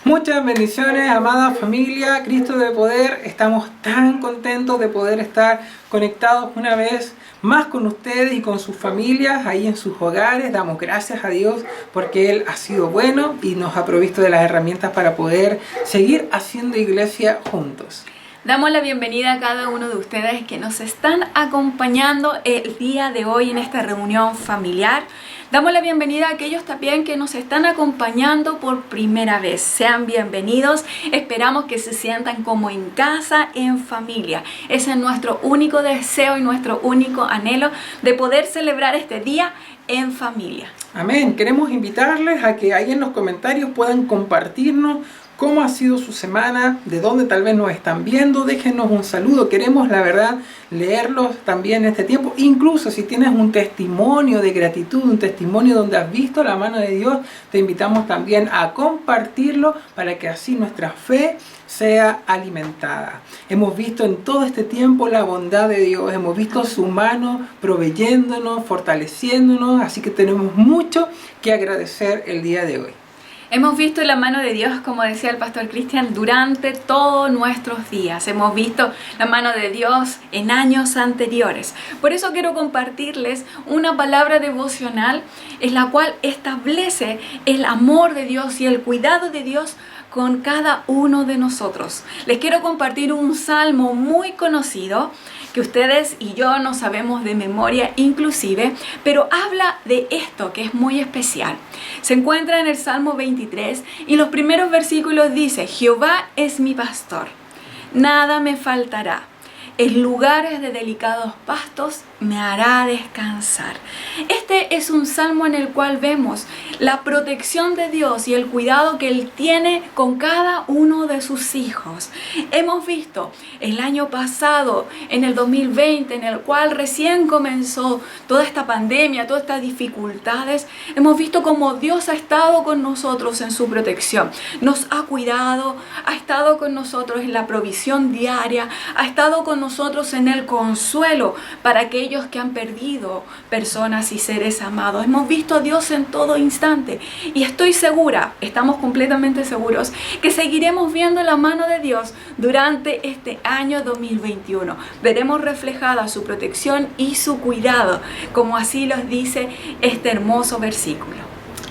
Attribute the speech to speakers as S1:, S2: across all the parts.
S1: Muchas bendiciones, amada familia, Cristo de Poder. Estamos tan contentos de poder estar conectados una vez más con ustedes y con sus familias, ahí en sus hogares. Damos gracias a Dios porque Él ha sido bueno y nos ha provisto de las herramientas para poder seguir haciendo iglesia juntos.
S2: Damos la bienvenida a cada uno de ustedes que nos están acompañando el día de hoy en esta reunión familiar. Damos la bienvenida a aquellos también que nos están acompañando por primera vez. Sean bienvenidos. Esperamos que se sientan como en casa, en familia. Ese es nuestro único deseo y nuestro único anhelo de poder celebrar este día en familia.
S1: Amén. Queremos invitarles a que ahí en los comentarios puedan compartirnos cómo ha sido su semana, de dónde tal vez nos están viendo. Déjenos un saludo, queremos la verdad leerlos también en este tiempo. Incluso si tienes un testimonio de gratitud, un testimonio donde has visto la mano de Dios, te invitamos también a compartirlo para que así nuestra fe sea alimentada. Hemos visto en todo este tiempo la bondad de Dios, hemos visto su mano proveyéndonos, fortaleciéndonos, así que tenemos mucho que agradecer el día de hoy.
S2: Hemos visto la mano de Dios, como decía el pastor Cristian, durante todos nuestros días. Hemos visto la mano de Dios en años anteriores. Por eso quiero compartirles una palabra devocional en la cual establece el amor de Dios y el cuidado de Dios con cada uno de nosotros. Les quiero compartir un salmo muy conocido que ustedes y yo no sabemos de memoria inclusive, pero habla de esto que es muy especial. Se encuentra en el Salmo 23 y los primeros versículos dice: Jehová es mi pastor, nada me faltará. En lugares de delicados pastos me hará descansar. Este es un salmo en el cual vemos la protección de Dios y el cuidado que Él tiene con cada uno de sus hijos. Hemos visto el año pasado, en el 2020, en el cual recién comenzó toda esta pandemia, todas estas dificultades, hemos visto cómo Dios ha estado con nosotros en su protección. Nos ha cuidado, ha estado con nosotros en la provisión diaria, ha estado con nosotros en el consuelo para aquellos que han perdido personas y seres amados. Hemos visto a Dios en todo instante y estoy segura, estamos completamente seguros que seguiremos viendo la mano de Dios durante este año 2021. Veremos reflejada su protección y su cuidado, como así los dice este hermoso versículo.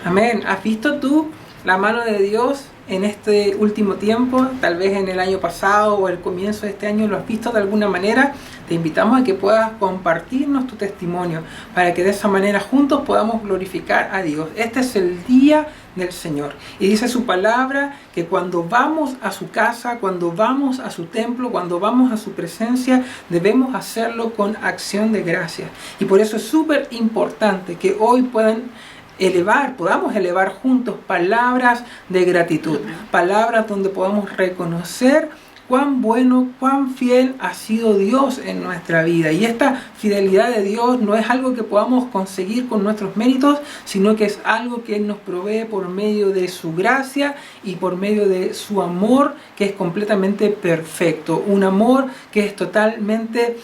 S1: Amén. ¿Has visto tú la mano de Dios en este último tiempo? Tal vez en el año pasado o el comienzo de este año lo has visto de alguna manera. Te invitamos a que puedas compartirnos tu testimonio para que de esa manera juntos podamos glorificar a Dios. Este es el día del Señor y dice su palabra que cuando vamos a su casa, cuando vamos a su templo, cuando vamos a su presencia, debemos hacerlo con acción de gracias. Y por eso es súper importante que hoy podamos elevar juntos palabras de gratitud, palabras donde podamos reconocer cuán bueno, cuán fiel ha sido Dios en nuestra vida. Y esta fidelidad de Dios no es algo que podamos conseguir con nuestros méritos, sino que es algo que Él nos provee por medio de su gracia y por medio de su amor, que es completamente perfecto. Un amor que es totalmente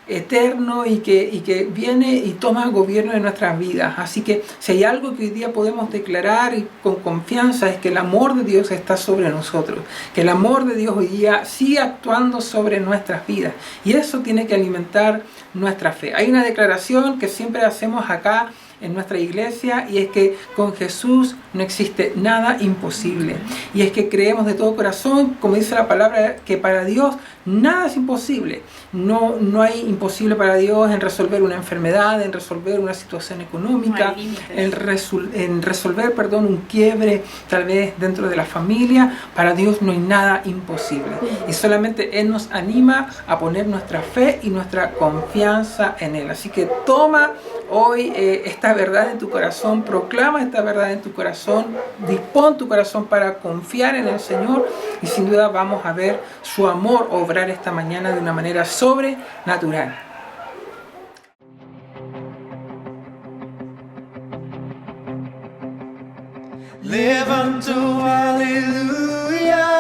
S1: eterno y que viene y toma gobierno de nuestras vidas. Así que si hay algo que hoy día podemos declarar y con confianza es que el amor de Dios está sobre nosotros, que el amor de Dios hoy día sigue actuando sobre nuestras vidas y eso tiene que alimentar nuestra fe. Hay una declaración que siempre hacemos acá en nuestra iglesia y es que con Jesús no existe nada imposible, y es que creemos de todo corazón, como dice la palabra, que para Dios nada es imposible. No hay imposible para Dios en resolver una enfermedad, en resolver una situación económica, en resolver un quiebre tal vez dentro de la familia. Para Dios no hay nada imposible y solamente Él nos anima a poner nuestra fe y nuestra confianza en Él. Así que toma hoy esta verdad en tu corazón, proclama esta verdad en tu corazón, dispón tu corazón para confiar en el Señor y sin duda vamos a ver su amor obrar esta mañana de una manera sobrenatural.
S3: Levanto aleluya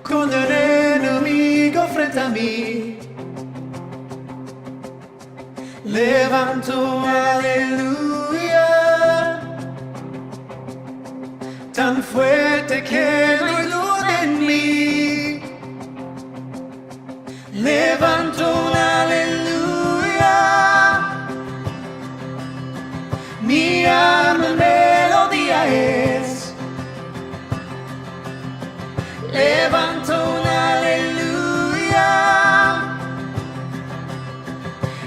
S3: con el enemigo frente a mí. Levanto aleluya tan fuerte que no hay duda en mí. Levanto un aleluya, mi alma melodía es. Levanto un aleluya,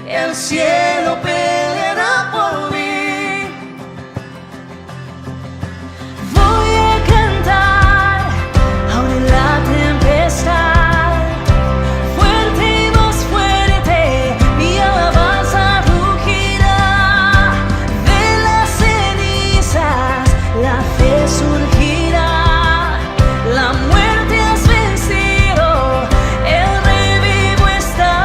S3: el cielo peleará por mí. Voy a cantar aún en la tempestad, fuerte y más fuerte, mi alabanza rugirá. De las cenizas la fe surgirá, la muerte has vencido, el rey vivo está.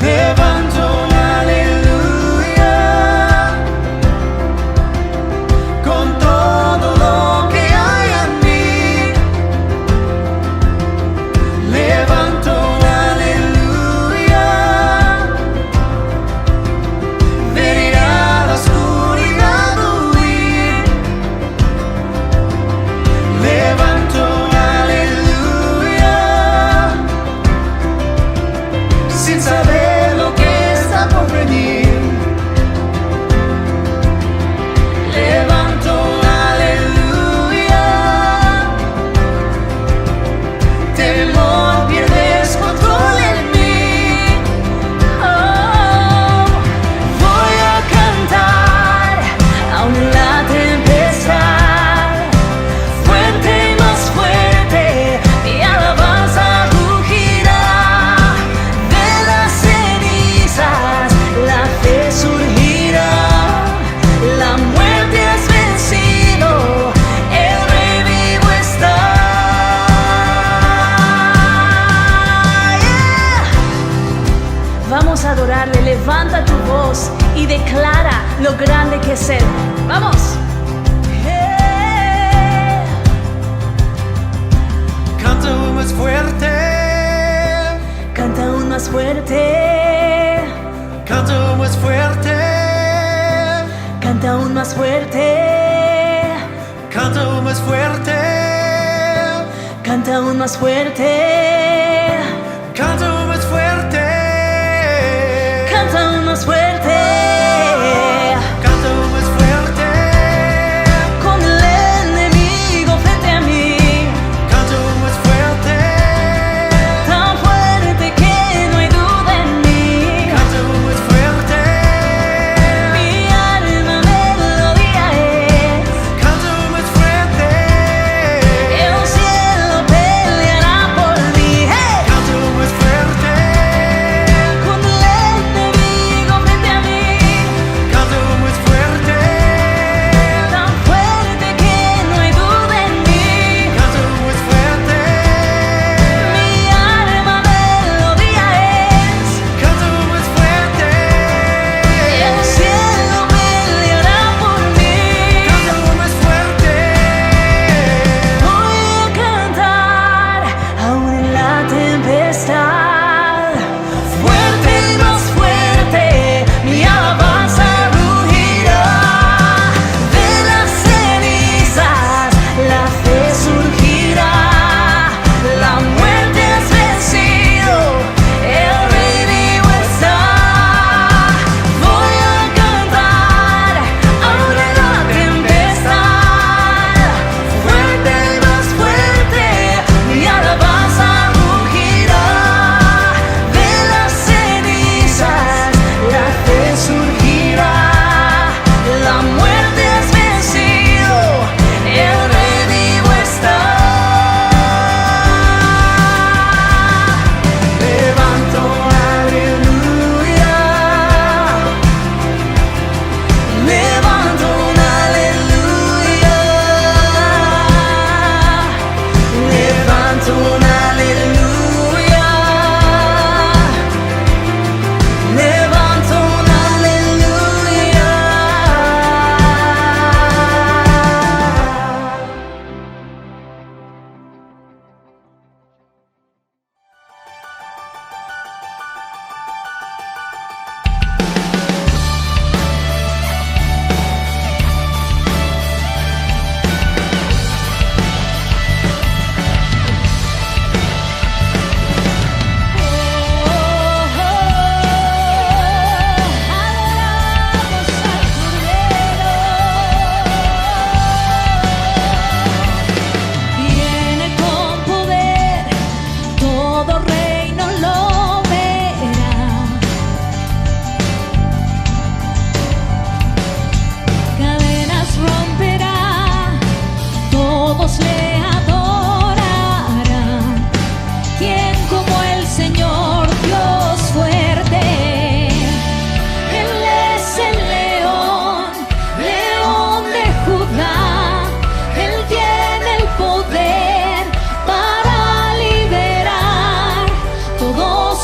S3: Levanto un aleluya, con todo lo que hay en mí. Levanto un aleluya, veré a la oscuridad huir. Levanto un aleluya, sin saber lo que está por venir. Levanto un aleluya, temor pierdes control en mí. Oh, voy a cantar aún en la tempestad, fuerte y más fuerte, mi alabanza rugirá. De las cenizas la fe surgirá, la muerte has vencido, el rey vivo está. Yeah. Vamos a adorarle, levanta tu voz y declara lo grande que es Él. ¡Vamos! Yeah. Canta aún más fuerte, canta aún más fuerte, canta aún más fuerte, canta aún más fuerte, canta aún más fuerte, canta aún más fuerte, canta aún más fuerte, canta aún más fuerte, canta aún más fuerte, con el enemigo frente a mí. Canta aún más fuerte, tan fuerte que no hay duda en mí. Canta aún más fuerte, mi alma melodía es. Canta aún más fuerte, el cielo peleará por mí.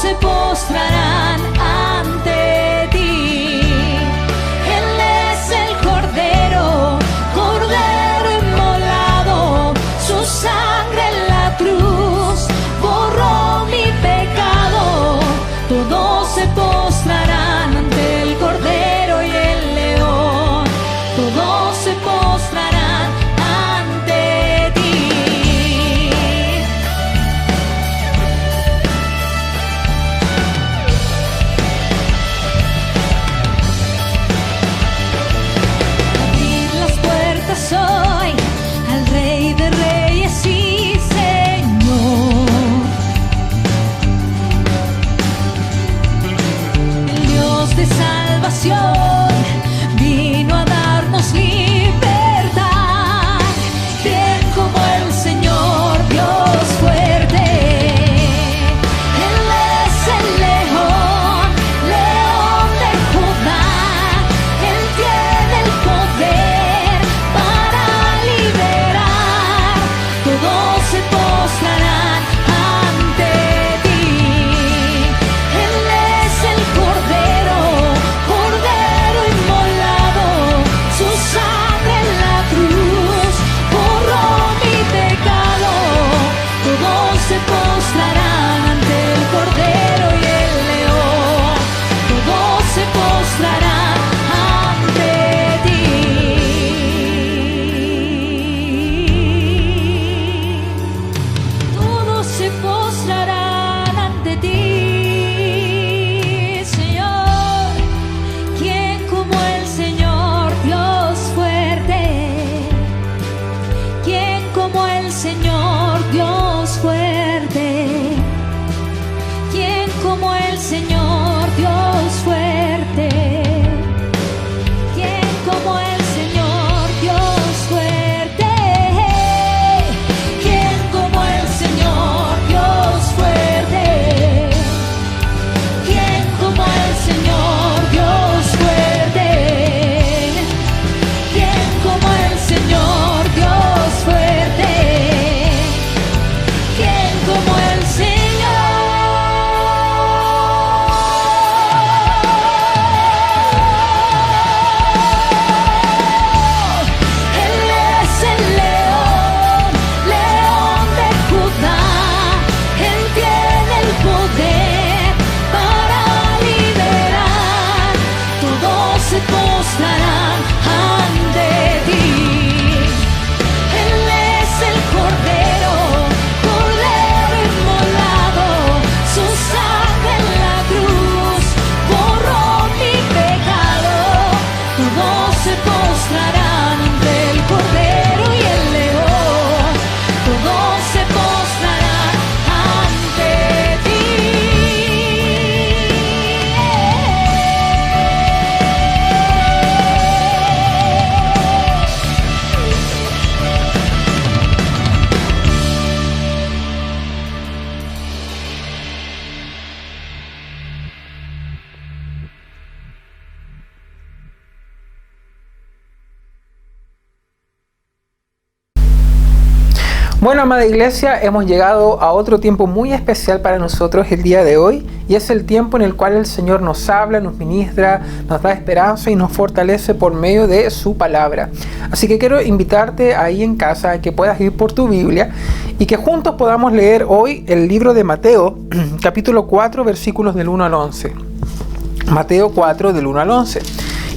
S3: se postrarán ante ti. Él es el Cordero, Cordero inmolado, su sangre en la cruz borró mi pecado. Todos se postrarán ante el Cordero y el León, todos se postrarán ante ti. Abrid las puertas hoy al Rey de Reyes y Señor, el Dios de salvación vino a darnos libertad. ¿Quién como el Señor, Dios fuerte? Él es el león, león de Judá. Él tiene el poder para liberar. Todos se postrarán ante ti. Él es el Cordero, Cordero inmolado, su sangre en la cruz borró mi pecado. Todos se postrarán ante el Cordero y el León, todos se postrarán ante ti. Todos se postrarán ante ti, Señor. ¿Quién como el Señor, Dios fuerte? ¿Quién como el Señor, Dios fuerte? ¿Quién como el Señor, Dios fuerte? ¿Quién como el Señor, Dios fuerte? ¿Quién como el Señor, Dios fuerte? ¿Quién como el Señor, Dios fuerte? ¿Quién como el Señor, Dios fuerte? ¿Quién como el Señor? Él es el león, león de Judá. Él tiene el poder para liberar. Todos se postrarán ante ti. Él es el Cordero, Cordero inmolado, su sangre en la cruz borró mi pecado. Todos se postrarán ante el Cordero y el León, todos se postrarán ante ti.
S1: Bueno, amada iglesia, hemos llegado a otro tiempo muy especial para nosotros el día de hoy, y es el tiempo en el cual el Señor nos habla, nos ministra, nos da esperanza y nos fortalece por medio de su palabra. Así que quiero invitarte ahí en casa a que puedas ir por tu Biblia y que juntos podamos leer hoy el libro de Mateo, capítulo 4, versículos del 1 al 11. Mateo 4, del 1 al 11.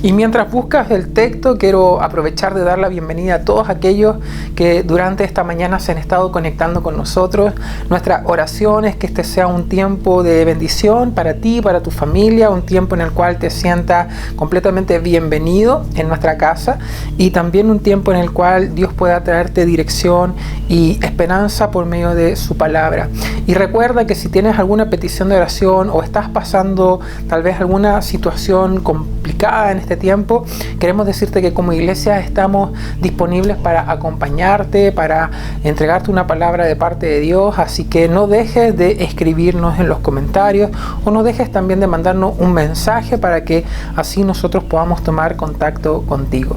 S1: Y mientras buscas el texto, quiero aprovechar de dar la bienvenida a todos aquellos que durante esta mañana se han estado conectando con nosotros. Nuestra oración es que este sea un tiempo de bendición para ti, para tu familia, un tiempo en el cual te sientas completamente bienvenido en nuestra casa, y también un tiempo en el cual Dios pueda traerte dirección y esperanza por medio de su palabra. Y recuerda que si tienes alguna petición de oración o estás pasando tal vez alguna situación complicada en este tiempo, queremos decirte que como iglesia estamos disponibles para acompañarte acompañarte, para entregarte una palabra de parte de Dios. Así que no dejes de escribirnos en los comentarios, o no dejes también de mandarnos un mensaje para que así nosotros podamos tomar contacto contigo.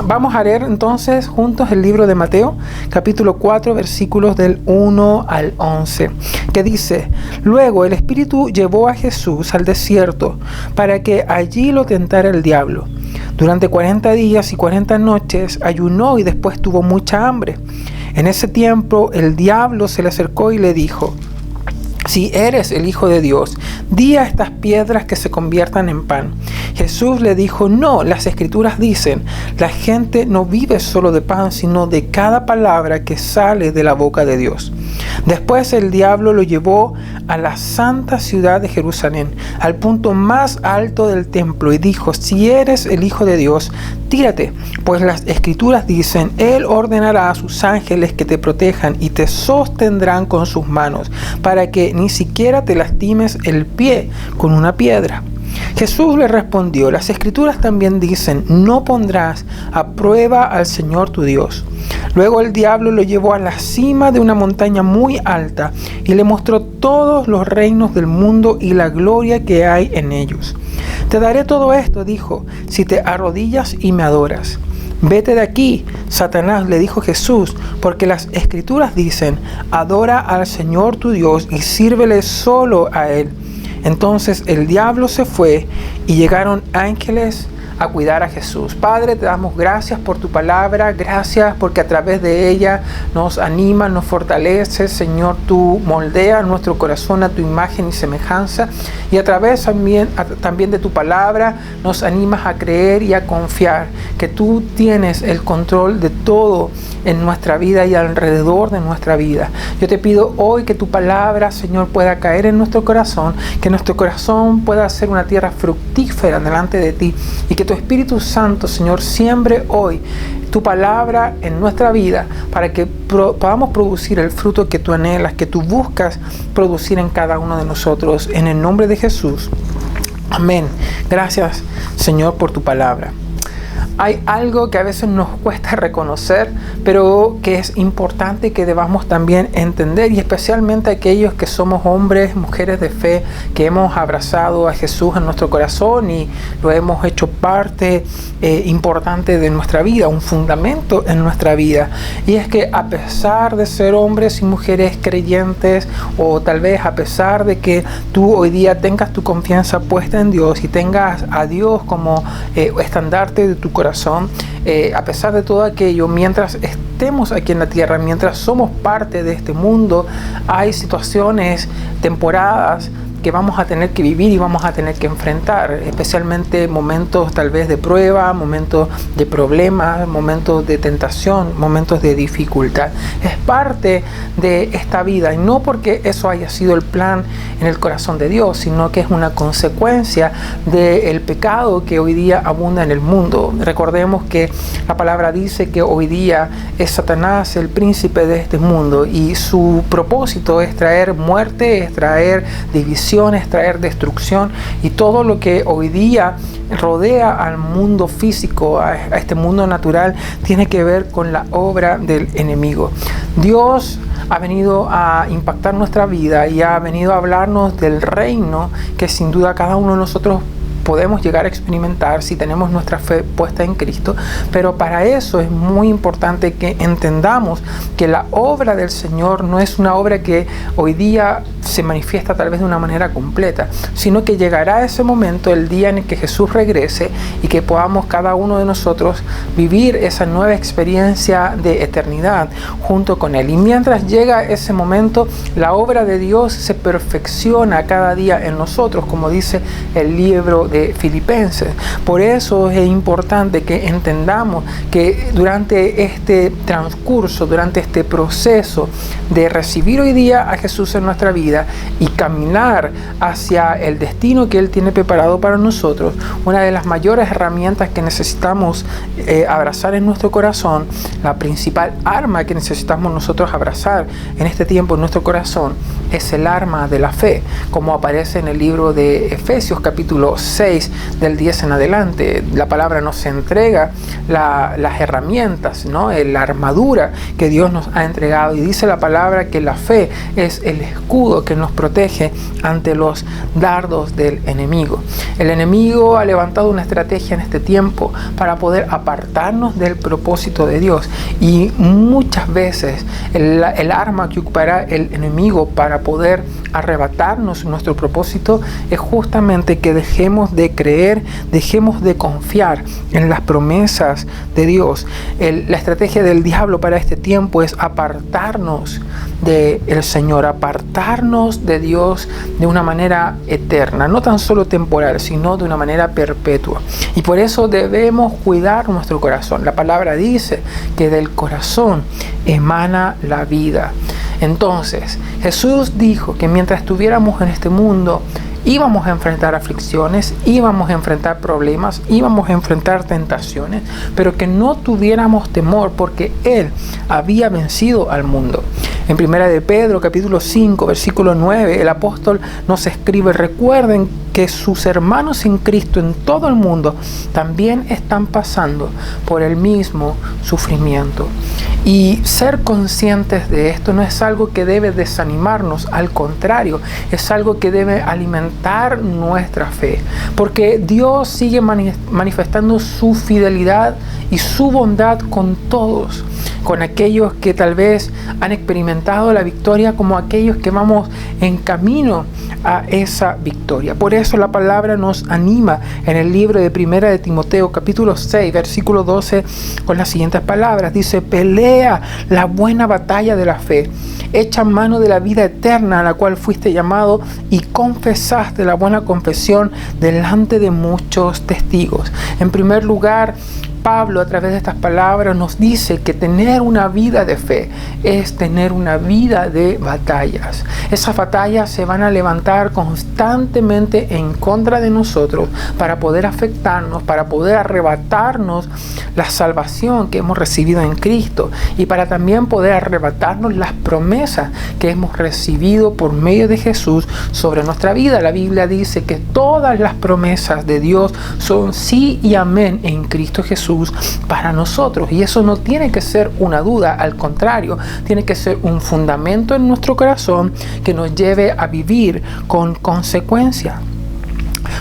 S1: Vamos a leer entonces juntos el libro de Mateo, capítulo 4, versículos del 1 al 11, que dice: Luego el Espíritu llevó a Jesús al desierto para que allí lo tentara el diablo. Durante 40 días y 40 noches ayunó y después tuvo mucha hambre. En ese tiempo el diablo se le acercó y le dijo: Si eres el Hijo de Dios, di a estas piedras que se conviertan en pan. Jesús le dijo: No, las Escrituras dicen, la gente no vive solo de pan, sino de cada palabra que sale de la boca de Dios. Después el diablo lo llevó a la santa ciudad de Jerusalén, al punto más alto del templo, y dijo: Si eres el Hijo de Dios, tírate, pues las Escrituras dicen, Él ordenará a sus ángeles que te protejan y te sostendrán con sus manos, para que ni siquiera te lastimes el pie con una piedra. Jesús le respondió: Las Escrituras también dicen, no pondrás a prueba al Señor tu Dios. Luego el diablo lo llevó a la cima de una montaña muy alta y le mostró todos los reinos del mundo y la gloria que hay en ellos. Te daré todo esto, dijo, si te arrodillas y me adoras. Vete de aquí, Satanás, le dijo Jesús, porque las Escrituras dicen, adora al Señor tu Dios y sírvele solo a Él. Entonces el diablo se fue y llegaron ángeles a cuidar a Jesús. Padre, te damos gracias por tu palabra, gracias porque a través de ella nos anima, nos fortalece. Señor, tú moldeas nuestro corazón a tu imagen y semejanza, y a través también de tu palabra nos animas a creer y a confiar que tú tienes el control de todo en nuestra vida y alrededor de nuestra vida. Yo te pido hoy que tu palabra, Señor, pueda caer en nuestro corazón, que nuestro corazón pueda ser una tierra fructífera delante de ti, y que tu Espíritu Santo, Señor, siembre hoy tu palabra en nuestra vida para que podamos producir el fruto que tú anhelas, que tú buscas producir en cada uno de nosotros. En el nombre de Jesús. Amén. Gracias, Señor, por tu palabra. Hay algo que a veces nos cuesta reconocer, pero que es importante que debamos también entender, y especialmente aquellos que somos hombres, mujeres de fe, que hemos abrazado a Jesús en nuestro corazón y lo hemos hecho parte importante de nuestra vida, un fundamento en nuestra vida. Y es que a pesar de ser hombres y mujeres creyentes, o tal vez a pesar de que tú hoy día tengas tu confianza puesta en Dios y tengas a Dios como estandarte de tu corazón, a pesar de todo aquello, mientras estemos aquí en la tierra, mientras somos parte de este mundo, hay situaciones, temporadas que vamos a tener que vivir y vamos a tener que enfrentar, especialmente momentos tal vez de prueba, momentos de problemas, momentos de tentación, momentos de dificultad. Es parte de esta vida, y no porque eso haya sido el plan en el corazón de Dios, sino que es una consecuencia del pecado que hoy día abunda en el mundo. Recordemos que la palabra dice que hoy día es Satanás el príncipe de este mundo, y su propósito es traer muerte, es traer división, es traer destrucción, y todo lo que hoy día rodea al mundo físico, a este mundo natural, tiene que ver con la obra del enemigo. Dios ha venido a impactar nuestra vida y ha venido a hablarnos del reino que sin duda cada uno de nosotros podemos llegar a experimentar si tenemos nuestra fe puesta en Cristo. Pero para eso es muy importante que entendamos que la obra del Señor no es una obra que hoy día se manifiesta tal vez de una manera completa, sino que llegará ese momento, el día en el que Jesús regrese, y que podamos cada uno de nosotros vivir esa nueva experiencia de eternidad junto con Él. Y mientras llega ese momento, la obra de Dios se perfecciona cada día en nosotros, como dice el libro de Filipenses. Por eso es importante que entendamos que durante este transcurso, durante este proceso de recibir hoy día a Jesús en nuestra vida y caminar hacia el destino que Él tiene preparado para nosotros, una de las mayores herramientas que necesitamos abrazar en nuestro corazón, la principal arma que necesitamos nosotros abrazar en este tiempo en nuestro corazón, es el arma de la fe, como aparece en el libro de Efesios capítulo 6, 6, del 10 en adelante. La palabra nos entrega las herramientas, ¿no? La armadura que Dios nos ha entregado, y dice la palabra que la fe es el escudo que nos protege ante los dardos del enemigo. El enemigo ha levantado una estrategia en este tiempo para poder apartarnos del propósito de Dios, y muchas veces el arma que ocupará el enemigo para poder arrebatarnos nuestro propósito es justamente que dejemos de creer, dejemos de confiar en las promesas de Dios. La estrategia del diablo para este tiempo es apartarnos del Señor, apartarnos de Dios de una manera eterna, no tan solo temporal, sino de una manera perpetua. Y por eso debemos cuidar nuestro corazón. La palabra dice que del corazón emana la vida. Entonces, Jesús dijo que mientras estuviéramos en este mundo, íbamos a enfrentar aflicciones, íbamos a enfrentar problemas, íbamos a enfrentar tentaciones, pero que no tuviéramos temor porque Él había vencido al mundo. En 1 de Pedro, capítulo 5, versículo 9, el apóstol nos escribe: recuerden que sus hermanos en Cristo en todo el mundo también están pasando por el mismo sufrimiento. Y ser conscientes de esto no es algo que debe desanimarnos, al contrario, es algo que debe alimentar nuestra fe, porque Dios sigue manifestando su fidelidad y su bondad con todos, con aquellos que tal vez han experimentado la victoria como aquellos que vamos en camino a esa victoria. Por eso la palabra nos anima en el libro de 1 de Timoteo capítulo 6 versículo 12 con las siguientes palabras. Dice: pelea la buena batalla de la fe, echa mano de la vida eterna a la cual fuiste llamado y confesaste la buena confesión delante de muchos testigos. En primer lugar, Pablo, a través de estas palabras, nos dice que tener una vida de fe es tener una vida de batallas. Esas batallas se van a levantar constantemente en contra de nosotros para poder afectarnos, para poder arrebatarnos la salvación que hemos recibido en Cristo y para también poder arrebatarnos las promesas que hemos recibido por medio de Jesús sobre nuestra vida. La Biblia dice que todas las promesas de Dios son sí y amén en Cristo Jesús para nosotros, y eso no tiene que ser una duda, al contrario, tiene que ser un fundamento en nuestro corazón que nos lleve a vivir con consecuencia.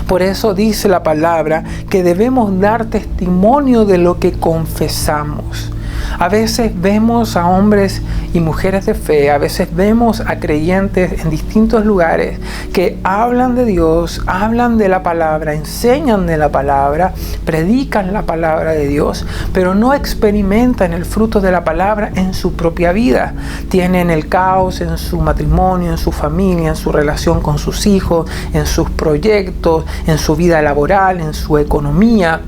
S1: Por eso dice la palabra que debemos dar testimonio de lo que confesamos. A veces vemos a hombres y mujeres de fe, a veces vemos a creyentes en distintos lugares que hablan de Dios, hablan de la palabra, enseñan de la palabra, predican la palabra de Dios, pero no experimentan el fruto de la palabra en su propia vida. Tienen el caos en su matrimonio, en su familia, en su relación con sus hijos, en sus proyectos, en su vida laboral, en su economía.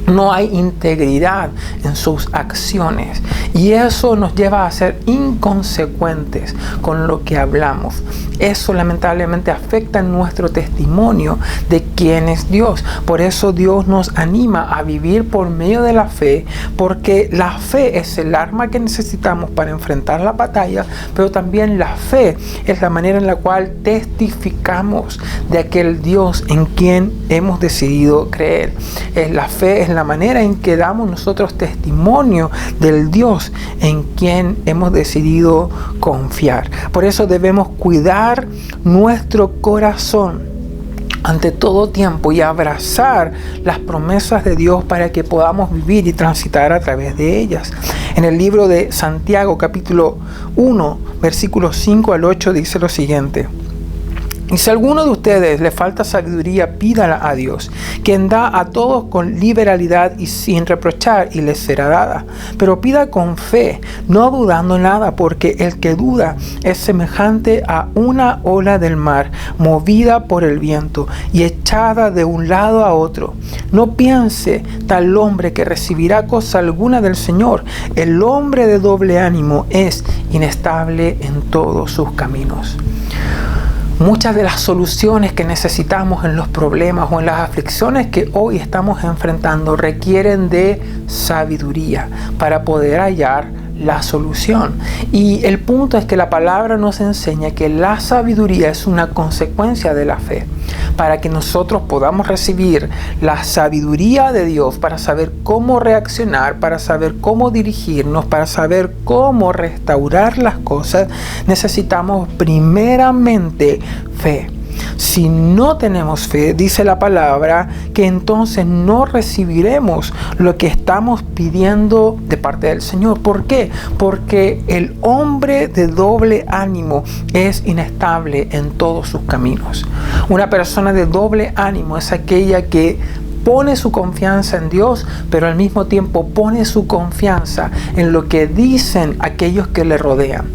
S1: No hay integridad en sus acciones y eso nos lleva a ser inconsecuentes con lo que hablamos. Eso lamentablemente afecta nuestro testimonio de quién es Dios. Por eso Dios nos anima a vivir por medio de la fe, porque la fe es el arma que necesitamos para enfrentar la batalla, pero también la fe es la manera en la cual testificamos de aquel Dios en quien hemos decidido creer. La fe es la manera en que damos nosotros testimonio del Dios en quien hemos decidido confiar. Por eso debemos cuidar nuestro corazón ante todo tiempo y abrazar las promesas de Dios para que podamos vivir y transitar a través de ellas. En el libro de Santiago capítulo 1 versículos 5 al 8 dice lo siguiente: y si a alguno de ustedes le falta sabiduría, pídala a Dios, quien da a todos con liberalidad y sin reprochar, y les será dada. Pero pida con fe, no dudando nada, porque el que duda es semejante a una ola del mar, movida por el viento y echada de un lado a otro. No piense tal hombre que recibirá cosa alguna del Señor. El hombre de doble ánimo es inestable en todos sus caminos. Muchas de las soluciones que necesitamos en los problemas o en las aflicciones que hoy estamos enfrentando requieren de sabiduría para poder hallar la solución. Y el punto es que la palabra nos enseña que la sabiduría es una consecuencia de la fe. para que nosotros podamos recibir la sabiduría de Dios para saber cómo reaccionar, para saber cómo dirigirnos, para saber cómo restaurar las cosas, necesitamos primeramente fe. Si no tenemos fe, dice la palabra, que entonces no recibiremos lo que estamos pidiendo de parte del Señor. ¿Por qué? Porque el hombre de doble ánimo es inestable en todos sus caminos. Una persona de doble ánimo es aquella que pone su confianza en Dios, pero al mismo tiempo pone su confianza en lo que dicen aquellos que le rodean.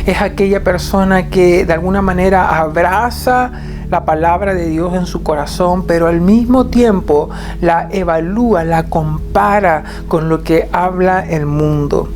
S1: Es aquella persona que de alguna manera abraza la palabra de Dios en su corazón, pero al mismo tiempo la evalúa, la compara con lo que habla el mundo.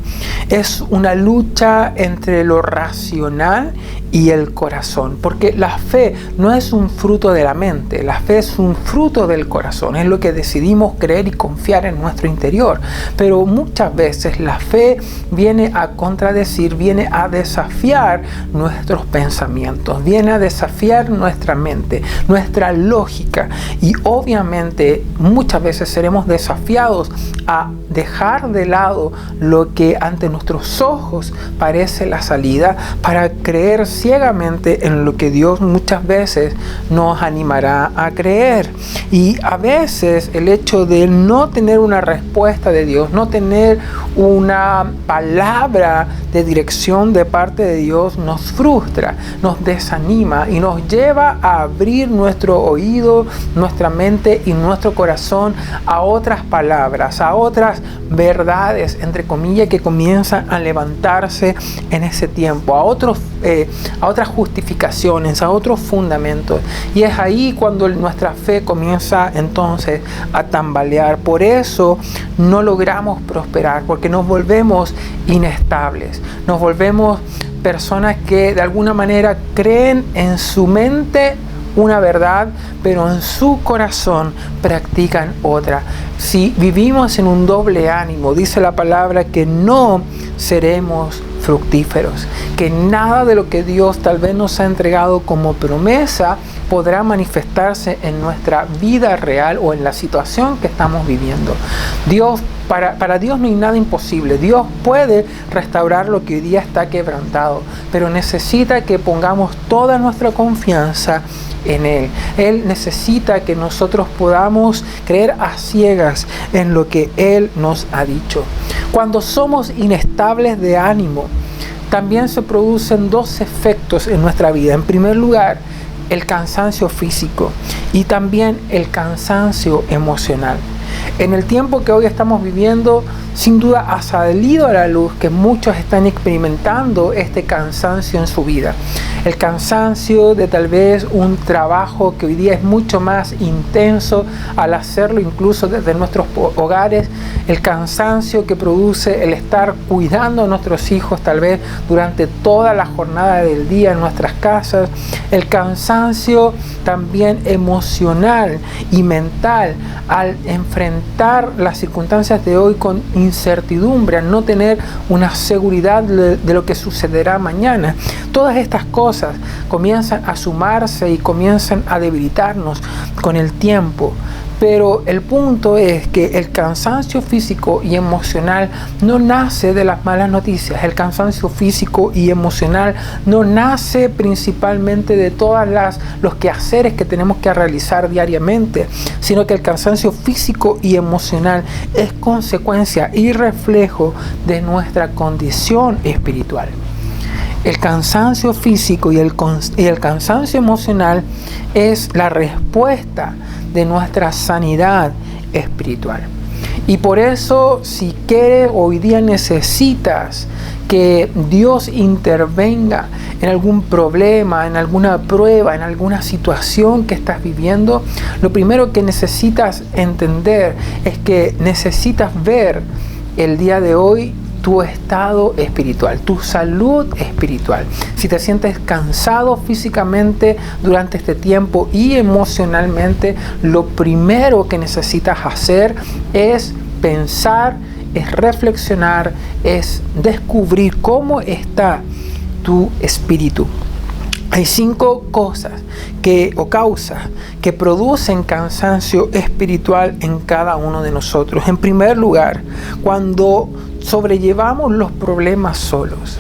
S1: Es una lucha entre lo racional y el corazón, porque la fe no es un fruto de la mente, la fe es un fruto del corazón, es lo que decidimos creer y confiar en nuestro interior. Pero muchas veces la fe viene a contradecir, viene a desafiar nuestros pensamientos, viene a desafiar nuestra mente, nuestra lógica, y obviamente muchas veces seremos desafiados a dejar de lado lo que ante nuestros ojos parece la salida para creer ciegamente en lo que Dios muchas veces nos animará a creer. Y a veces el hecho de no tener una respuesta de Dios, no tener una palabra de dirección de parte de Dios, nos frustra, nos desanima y nos lleva a abrir nuestro oído, nuestra mente y nuestro corazón a otras palabras, a otras verdades, entre comillas, que comienzan a levantarse en ese tiempo, a otras justificaciones, a otros fundamentos. Y es ahí cuando nuestra fe comienza entonces a tambalear. Por eso no logramos prosperar, porque nos volvemos inestables, nos volvemos personas que de alguna manera creen en su mente una verdad, pero en su corazón practican otra. Si vivimos en un doble ánimo, dice la palabra que no seremos fructíferos, que nada de lo que Dios tal vez nos ha entregado como promesa podrá manifestarse en nuestra vida real o en la situación que estamos viviendo. Para Dios no hay nada imposible. Dios puede restaurar lo que hoy día está quebrantado, pero necesita que pongamos toda nuestra confianza en Él. Él necesita que nosotros podamos creer a ciegas en lo que Él nos ha dicho. Cuando somos inestables de ánimo, también se producen dos efectos en nuestra vida. En primer lugar, el cansancio físico y también el cansancio emocional. En el tiempo que hoy estamos viviendo, sin duda ha salido a la luz que muchos están experimentando este cansancio en su vida. El cansancio de tal vez un trabajo que hoy día es mucho más intenso al hacerlo incluso desde nuestros hogares. El cansancio que produce el estar cuidando a nuestros hijos tal vez durante toda la jornada del día en nuestras casas. El cansancio también emocional y mental al enfrentar las circunstancias de hoy con incertidumbre, al no tener una seguridad de lo que sucederá mañana. Todas estas cosas comienzan a sumarse y comienzan a debilitarnos con el tiempo. Pero el punto es que el cansancio físico y emocional no nace de las malas noticias. El cansancio físico y emocional no nace principalmente de los quehaceres que tenemos que realizar diariamente, sino que el cansancio físico y emocional es consecuencia y reflejo de nuestra condición espiritual. El cansancio físico y el cansancio emocional es la respuesta de nuestra sanidad espiritual. Y por eso, si quieres, hoy día necesitas que Dios intervenga en algún problema, en alguna prueba, en alguna situación que estás viviendo, lo primero que necesitas entender es que necesitas ver el día de hoy tu estado espiritual, tu salud espiritual. Si te sientes cansado físicamente durante este tiempo y emocionalmente, lo primero que necesitas hacer es pensar, es reflexionar, es descubrir cómo está tu espíritu. Hay 5 cosas causas que producen cansancio espiritual en cada uno de nosotros. En primer lugar, cuando sobrellevamos los problemas solos.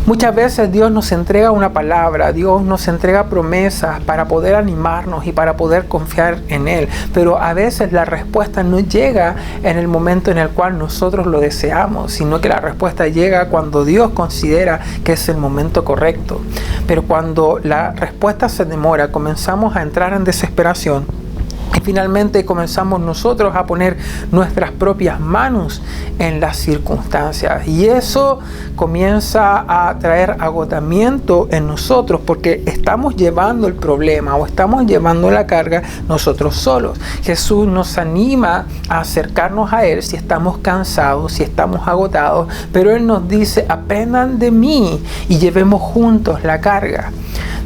S1: Muchas veces Dios nos entrega una palabra, Dios nos entrega promesas para poder animarnos y para poder confiar en Él. Pero a veces la respuesta no llega en el momento en el cual nosotros lo deseamos, sino que la respuesta llega cuando Dios considera que es el momento correcto. Pero cuando la respuesta se demora, comenzamos a entrar en desesperación. Y finalmente comenzamos nosotros a poner nuestras propias manos en las circunstancias. Y eso comienza a traer agotamiento en nosotros porque estamos llevando el problema o estamos llevando la carga nosotros solos. Jesús nos anima a acercarnos a Él si estamos cansados, si estamos agotados. Pero Él nos dice, aprendan de mí y llevemos juntos la carga.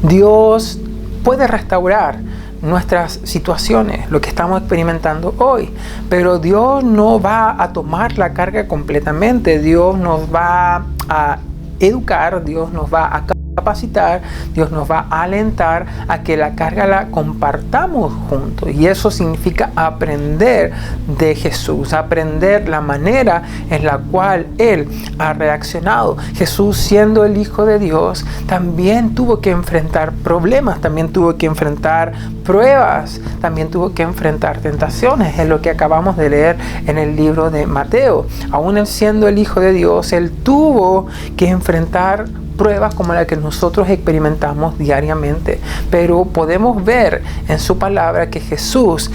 S1: Dios puede restaurar nuestras situaciones, lo que estamos experimentando hoy, pero Dios no va a tomar la carga completamente. Dios nos va a educar, Dios nos va a capacitar, Dios nos va a alentar a que la carga la compartamos juntos, y eso significa aprender de Jesús, aprender la manera en la cual Él ha reaccionado. Jesús, siendo el Hijo de Dios, también tuvo que enfrentar problemas, también tuvo que enfrentar pruebas, también tuvo que enfrentar tentaciones, es lo que acabamos de leer en el libro de Mateo. Aún Él siendo el Hijo de Dios, Él tuvo que enfrentar pruebas como la que nosotros experimentamos diariamente, pero podemos ver en su palabra que Jesús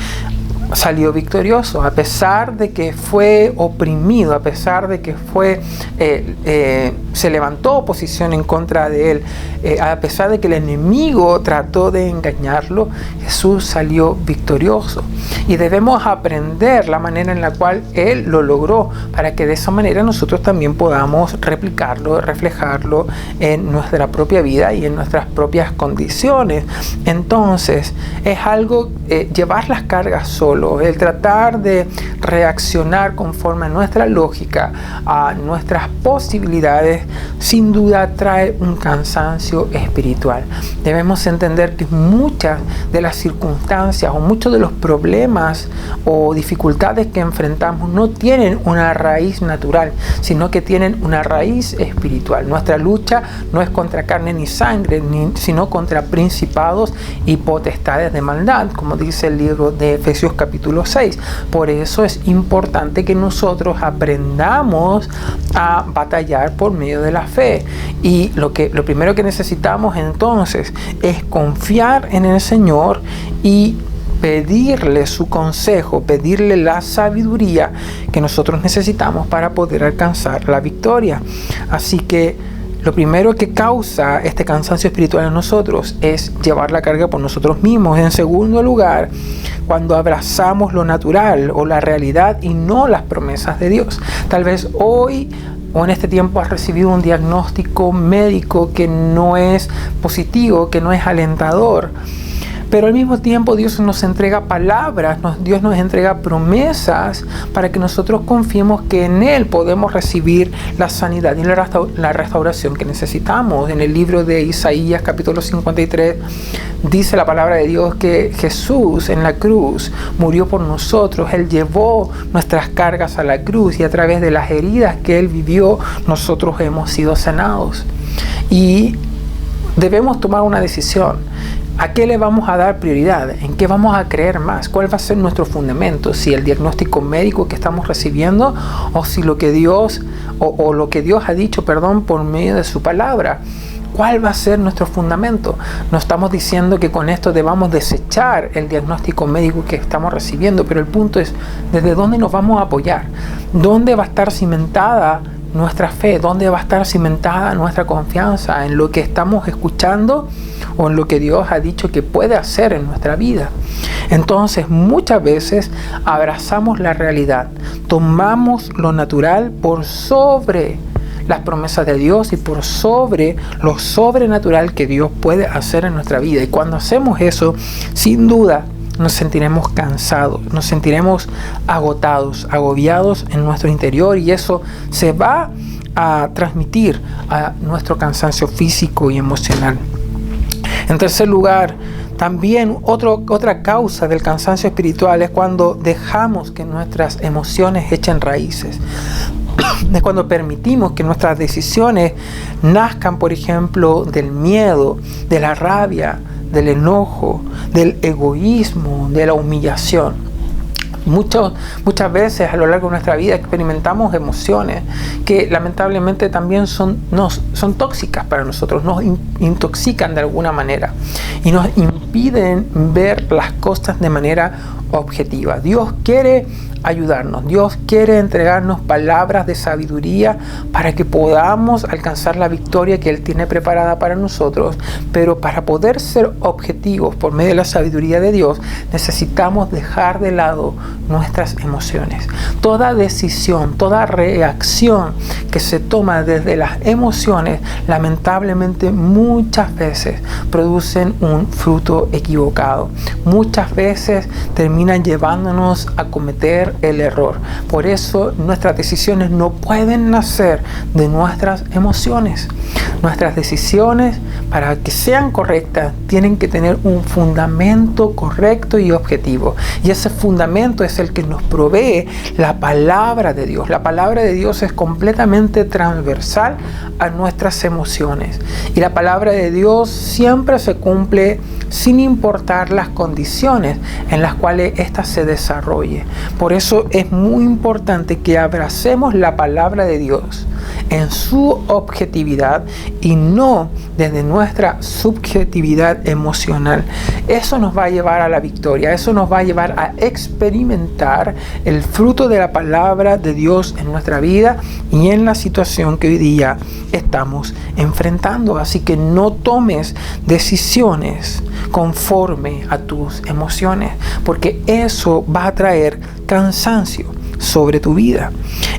S1: salió victorioso, a pesar de que fue oprimido, a pesar de que se levantó oposición en contra de él, a pesar de que el enemigo trató de engañarlo. Jesús salió victorioso, y debemos aprender la manera en la cual Él lo logró, para que de esa manera nosotros también podamos replicarlo, reflejarlo en nuestra propia vida y en nuestras propias condiciones. Entonces es algo, llevar las cargas solo, el tratar de reaccionar conforme a nuestra lógica, a nuestras posibilidades, sin duda trae un cansancio espiritual. Debemos entender que muchas de las circunstancias o muchos de los problemas o dificultades que enfrentamos no tienen una raíz natural, sino que tienen una raíz espiritual. Nuestra lucha no es contra carne ni sangre, sino contra principados y potestades de maldad, como dice el libro de Efesios capítulo 6. Por eso es importante que nosotros aprendamos a batallar por medio de la fe. Y lo primero que necesitamos entonces es confiar en el Señor y pedirle su consejo, pedirle la sabiduría que nosotros necesitamos para poder alcanzar la victoria. Así que lo primero que causa este cansancio espiritual en nosotros es llevar la carga por nosotros mismos. En segundo lugar, cuando abrazamos lo natural o la realidad y no las promesas de Dios. Tal vez hoy o en este tiempo has recibido un diagnóstico médico que no es positivo, que no es alentador. Pero al mismo tiempo Dios nos entrega palabras, Dios nos entrega promesas para que nosotros confiemos que en Él podemos recibir la sanidad y la restauración que necesitamos. En el libro de Isaías capítulo 53 dice la palabra de Dios que Jesús en la cruz murió por nosotros. Él llevó nuestras cargas a la cruz, y a través de las heridas que Él vivió nosotros hemos sido sanados. Y debemos tomar una decisión. ¿A qué le vamos a dar prioridad? ¿En qué vamos a creer más? ¿Cuál va a ser nuestro fundamento? ¿Si el diagnóstico médico que estamos recibiendo, o si lo que Dios ha dicho, por medio de su palabra? ¿Cuál va a ser nuestro fundamento? No estamos diciendo que con esto debamos desechar el diagnóstico médico que estamos recibiendo, pero el punto es ¿desde dónde nos vamos a apoyar? ¿Dónde va a estar cimentada nuestra fe? ¿Dónde va a estar cimentada nuestra confianza? ¿En lo que estamos escuchando o en lo que Dios ha dicho que puede hacer en nuestra vida? Entonces muchas veces abrazamos la realidad, tomamos lo natural por sobre las promesas de Dios y por sobre lo sobrenatural que Dios puede hacer en nuestra vida. Y cuando hacemos eso, sin duda nos sentiremos cansados, nos sentiremos agotados, agobiados en nuestro interior, y eso se va a transmitir a nuestro cansancio físico y emocional. En tercer lugar, también otra causa del cansancio espiritual es cuando dejamos que nuestras emociones echen raíces. Es cuando permitimos que nuestras decisiones nazcan, por ejemplo, del miedo, de la rabia, del enojo, del egoísmo, de la humillación. Muchas veces a lo largo de nuestra vida experimentamos emociones que lamentablemente también son tóxicas para nosotros, nos intoxican de alguna manera y nos impiden ver las cosas de manera objetiva. Dios quiere ayudarnos, Dios quiere entregarnos palabras de sabiduría para que podamos alcanzar la victoria que Él tiene preparada para nosotros, pero para poder ser objetivos por medio de la sabiduría de Dios necesitamos dejar de lado nuestras emociones. Toda decisión, toda reacción que se toma desde las emociones lamentablemente muchas veces producen un fruto equivocado, muchas veces terminan llevándonos a cometer el error. Por eso nuestras decisiones no pueden nacer de nuestras emociones. Nuestras decisiones, para que sean correctas, tienen que tener un fundamento correcto y objetivo. Y ese fundamento es el que nos provee la palabra de Dios. La palabra de Dios es completamente transversal a nuestras emociones. Y la palabra de Dios siempre se cumple sin importar las condiciones en las cuales ésta se desarrolle. Por eso es muy importante que abracemos la palabra de Dios en su objetividad y no desde nuestra subjetividad emocional. Eso nos va a llevar a la victoria, eso nos va a llevar a experimentar el fruto de la palabra de Dios en nuestra vida y en la situación que hoy día estamos enfrentando. Así que no tomes decisiones conforme a tus emociones, porque eso va a traer cansancio sobre tu vida.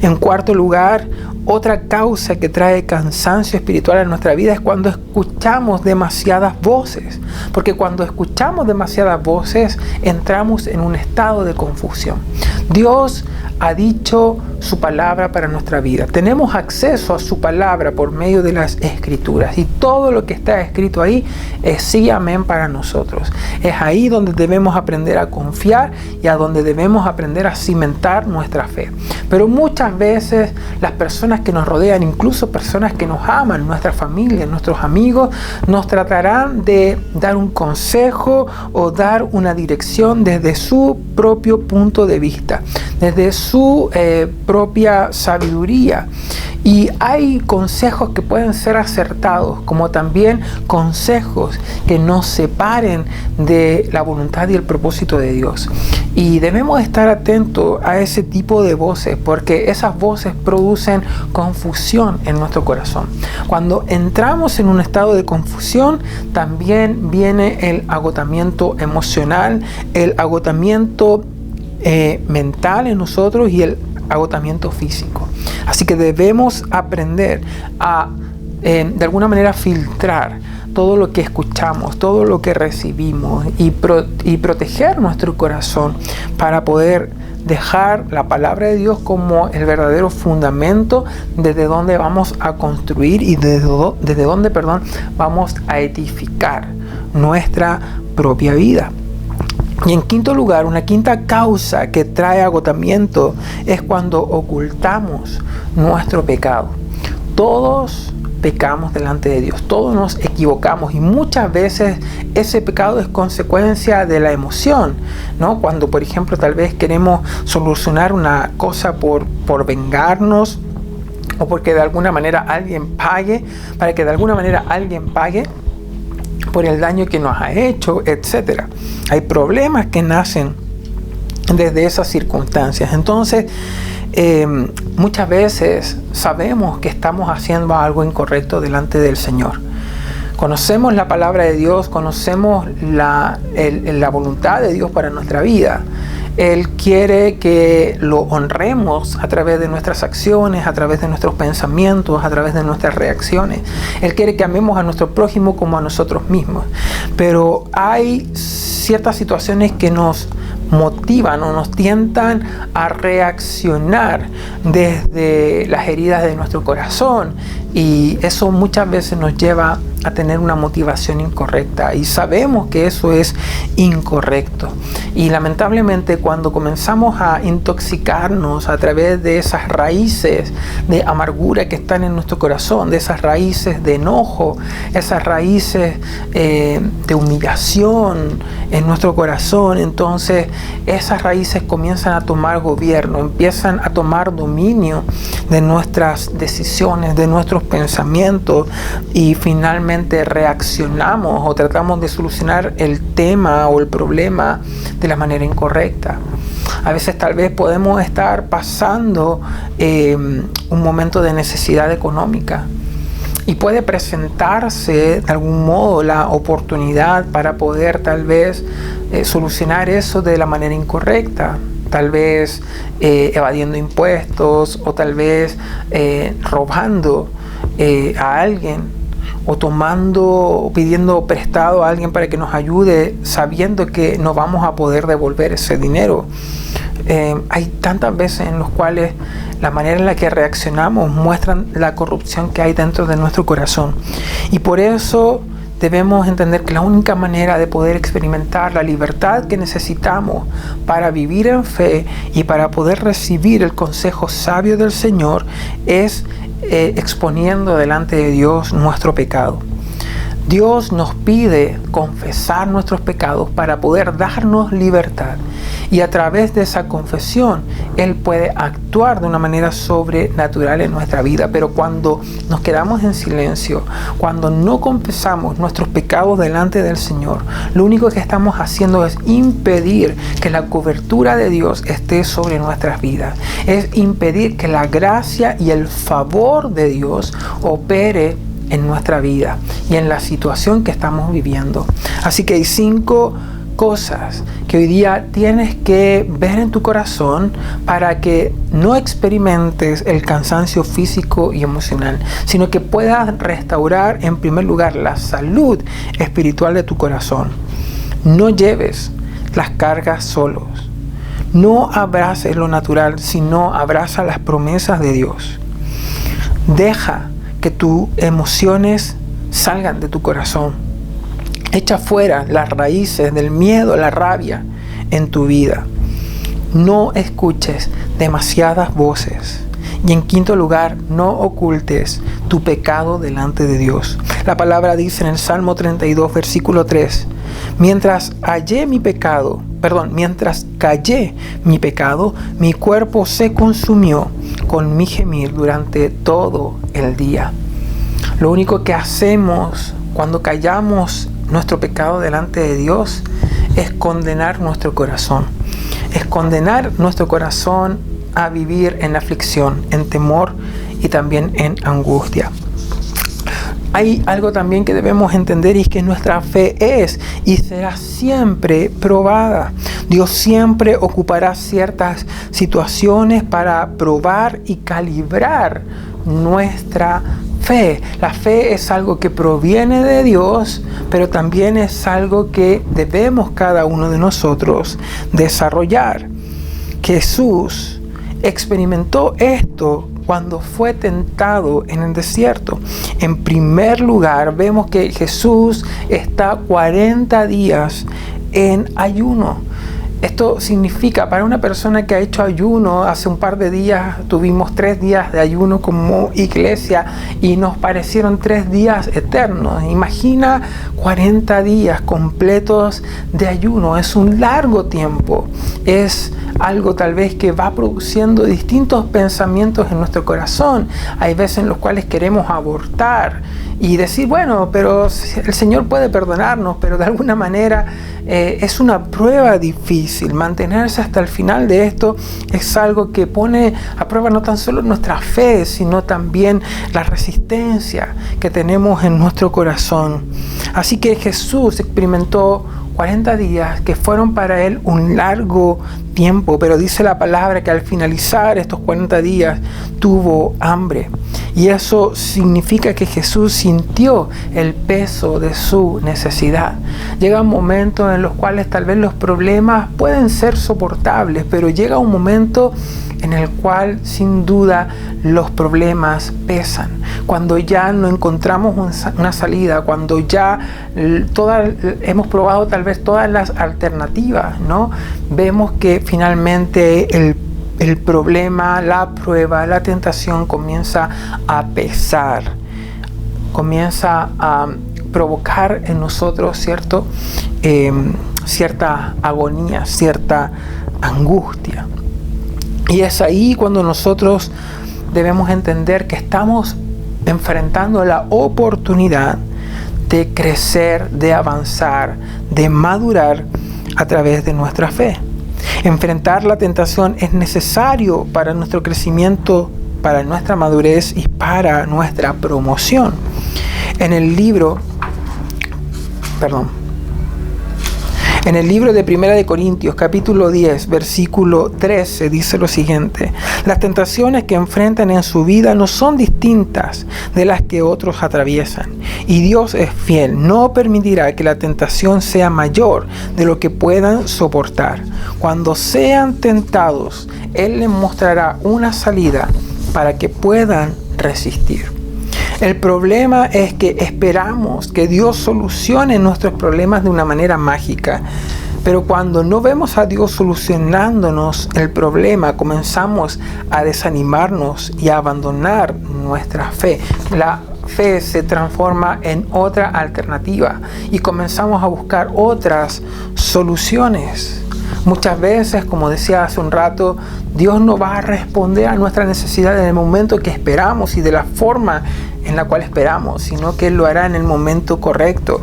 S1: En cuarto lugar, otra causa que trae cansancio espiritual a nuestra vida es cuando escuchamos demasiadas voces. Porque cuando escuchamos demasiadas voces, entramos en un estado de confusión. Dios ha dicho su palabra para nuestra vida. Tenemos acceso a su palabra por medio de las Escrituras. Y todo lo que está escrito ahí es sí, amén para nosotros. Es ahí donde debemos aprender a confiar y a donde debemos aprender a cimentar nuestra fe. Pero muchas veces las personas que nos rodean, incluso personas que nos aman, nuestra familia, nuestros amigos, nos tratarán de dar un consejo o dar una dirección desde su propio punto de vista, desde su propia sabiduría. Y hay consejos que pueden ser acertados, como también consejos que nos separen de la voluntad y el propósito de Dios. Y debemos estar atentos a ese tipo de voces, porque esas voces producen confusión en nuestro corazón. Cuando entramos en un estado de confusión, también viene el agotamiento emocional, el agotamiento mental en nosotros y el agotamiento físico. Así que debemos aprender a de alguna manera filtrar todo lo que escuchamos, todo lo que recibimos y proteger nuestro corazón para poder dejar la palabra de Dios como el verdadero fundamento desde donde vamos a construir y desde donde vamos a edificar nuestra propia vida. Y en quinto lugar, una quinta causa que trae agotamiento es cuando ocultamos nuestro pecado. Todos pecamos delante de Dios, todos nos equivocamos y muchas veces ese pecado es consecuencia de la emoción, ¿no? Cuando, por ejemplo, tal vez queremos solucionar una cosa por vengarnos o porque de alguna manera alguien pague, para que de alguna manera alguien pague por el daño que nos ha hecho, etc. Hay problemas que nacen desde esas circunstancias. Entonces, muchas veces sabemos que estamos haciendo algo incorrecto delante del Señor. Conocemos la palabra de Dios, conocemos la voluntad de Dios para nuestra vida. Él quiere que lo honremos a través de nuestras acciones, a través de nuestros pensamientos, a través de nuestras reacciones. Él quiere que amemos a nuestro prójimo como a nosotros mismos. Pero hay ciertas situaciones que nos motivan o nos tientan a reaccionar desde las heridas de nuestro corazón, Y eso muchas veces nos lleva a tener una motivación incorrecta y sabemos que eso es incorrecto. Y lamentablemente cuando comenzamos a intoxicarnos a través de esas raíces de amargura que están en nuestro corazón, de esas raíces de enojo, esas raíces de humillación en nuestro corazón, entonces esas raíces comienzan a tomar gobierno, empiezan a tomar dominio de nuestras decisiones, de nuestros pensamientos, y finalmente reaccionamos o tratamos de solucionar el tema o el problema de la manera incorrecta. A veces tal vez podemos estar pasando un momento de necesidad económica y puede presentarse de algún modo la oportunidad para poder tal vez solucionar eso de la manera incorrecta. Tal vez evadiendo impuestos, o tal vez robando a alguien, o pidiendo prestado a alguien para que nos ayude, sabiendo que no vamos a poder devolver ese dinero. Hay tantas veces en las cuales la manera en la que reaccionamos muestran la corrupción que hay dentro de nuestro corazón. Y por eso debemos entender que la única manera de poder experimentar la libertad que necesitamos para vivir en fe y para poder recibir el consejo sabio del Señor es exponiendo delante de Dios nuestro pecado. Dios nos pide confesar nuestros pecados para poder darnos libertad, y a través de esa confesión Él puede actuar de una manera sobrenatural en nuestra vida. Pero cuando nos quedamos en silencio, cuando no confesamos nuestros pecados delante del Señor, lo único que estamos haciendo es impedir que la cobertura de Dios esté sobre nuestras vidas, es impedir que la gracia y el favor de Dios opere en nuestra vida y en la situación que estamos viviendo. Así que hay 5 cosas que hoy día tienes que ver en tu corazón para que no experimentes el cansancio físico y emocional, sino que puedas restaurar en primer lugar la salud espiritual de tu corazón. No lleves las cargas solos. No abraces lo natural, sino abraza las promesas de Dios. Deja que tus emociones salgan de tu corazón. Echa fuera las raíces del miedo, la rabia en tu vida. No escuches demasiadas voces. Y en quinto lugar, no ocultes tu pecado delante de Dios. La palabra dice en el Salmo 32, versículo 3: mientras callé mi pecado, mi cuerpo se consumió con mi gemir durante todo el día. Lo único que hacemos cuando callamos nuestro pecado delante de Dios es condenar nuestro corazón. Es condenar nuestro corazón a vivir en aflicción, en temor y también en angustia. Hay algo también que debemos entender, y es que nuestra fe es y será siempre probada. Dios siempre ocupará ciertas situaciones para probar y calibrar nuestra fe. La fe es algo que proviene de Dios, pero también es algo que debemos cada uno de nosotros desarrollar. Jesús experimentó esto cuando fue tentado en el desierto. En primer lugar, vemos que Jesús está 40 días en ayuno. Esto significa, para una persona que ha hecho ayuno, hace un par de días tuvimos 3 días de ayuno como iglesia y nos parecieron 3 días eternos. Imagina 40 días completos de ayuno. Es un largo tiempo. Es algo tal vez que va produciendo distintos pensamientos en nuestro corazón. Hay veces en los cuales queremos abortar y decir, bueno, pero el Señor puede perdonarnos, pero de alguna manera es una prueba difícil. Mantenerse hasta el final de esto es algo que pone a prueba no tan solo nuestra fe, sino también la resistencia que tenemos en nuestro corazón. Así que Jesús experimentó 40 días que fueron para Él un largo tiempo, pero dice la palabra que al finalizar estos 40 días tuvo hambre. Y eso significa que Jesús sintió el peso de su necesidad. Llegan momentos en los cuales tal vez los problemas pueden ser soportables, pero llega un momento en el cual sin duda los problemas pesan. Cuando ya no encontramos una salida, cuando ya hemos probado tal vez todas las alternativas, ¿no? Vemos que finalmente el problema, la prueba, la tentación comienza a pesar, comienza a provocar en nosotros cierta agonía, cierta angustia. Y es ahí cuando nosotros debemos entender que estamos enfrentando la oportunidad de crecer, de avanzar, de madurar a través de nuestra fe. Enfrentar la tentación es necesario para nuestro crecimiento, para nuestra madurez y para nuestra promoción. En el libro de 1 de Corintios, capítulo 10, versículo 13, dice lo siguiente: las tentaciones que enfrentan en su vida no son distintas de las que otros atraviesan, y Dios es fiel, no permitirá que la tentación sea mayor de lo que puedan soportar. Cuando sean tentados, Él les mostrará una salida para que puedan resistir. El problema es que esperamos que Dios solucione nuestros problemas de una manera mágica. Pero cuando no vemos a Dios solucionándonos el problema, comenzamos a desanimarnos y a abandonar nuestra fe. La fe se transforma en otra alternativa y comenzamos a buscar otras soluciones. Muchas veces, como decía hace un rato, Dios no va a responder a nuestra necesidad en el momento que esperamos y de la forma en la cual esperamos, sino que Él lo hará en el momento correcto.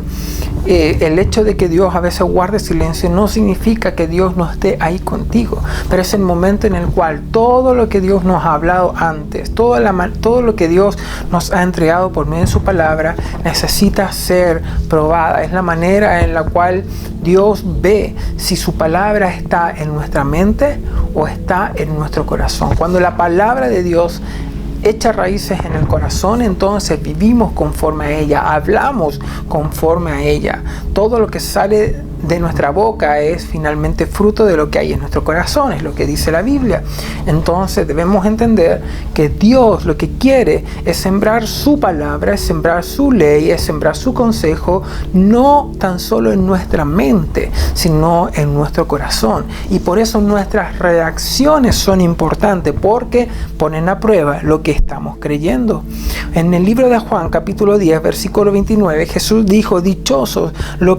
S1: El hecho de que Dios a veces guarde silencio no significa que Dios no esté ahí contigo, pero es el momento en el cual todo lo que Dios nos ha hablado antes, todo lo que Dios nos ha entregado por medio de su palabra, necesita ser probada. Es la manera en la cual Dios ve si su palabra está en nuestra mente o está en nuestro corazón. Cuando la palabra de Dios echa raíces en el corazón, entonces vivimos conforme a ella, hablamos conforme a ella. Todo lo que sale de nuestra boca es finalmente fruto de lo que hay en nuestro corazón, es lo que dice la Biblia. Entonces debemos entender que Dios lo que quiere es sembrar su palabra, es sembrar su ley, es sembrar su consejo, no tan solo en nuestra mente, sino en nuestro corazón. Y por eso nuestras reacciones son importantes, porque ponen a prueba lo que estamos creyendo. En el libro de Juan, capítulo 10, versículo 29, Jesús dijo: dichosos los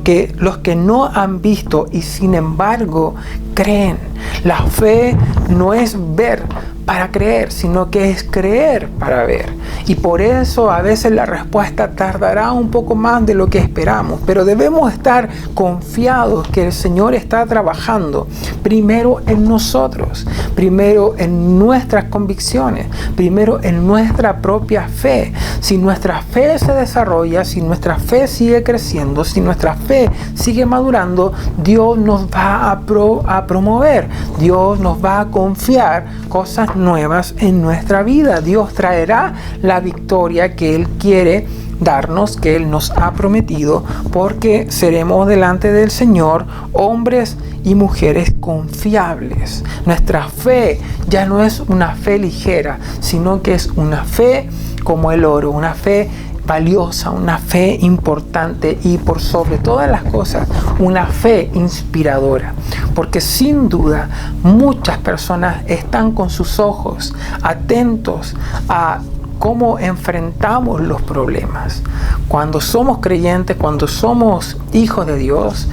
S1: que no han visto y sin embargo creen. La fe no es ver para creer, sino que es creer para ver. Y por eso a veces la respuesta tardará un poco más de lo que esperamos, pero debemos estar confiados que el Señor está trabajando primero en nosotros, primero en nuestras convicciones, primero en nuestra propia fe. Si nuestra fe se desarrolla, si nuestra fe sigue creciendo, si nuestra fe sigue madurando, Dios nos va a promover, Dios nos va a confiar cosas nuevas en nuestra vida. Dios traerá la victoria que Él quiere darnos, que Él nos ha prometido, porque seremos delante del Señor hombres y mujeres confiables. Nuestra fe ya no es una fe ligera, sino que es una fe como el oro, una fe valiosa, una fe importante y por sobre todas las cosas una fe inspiradora, porque sin duda muchas personas están con sus ojos atentos a cómo enfrentamos los problemas. Cuando somos creyentes, cuando somos hijos de Dios,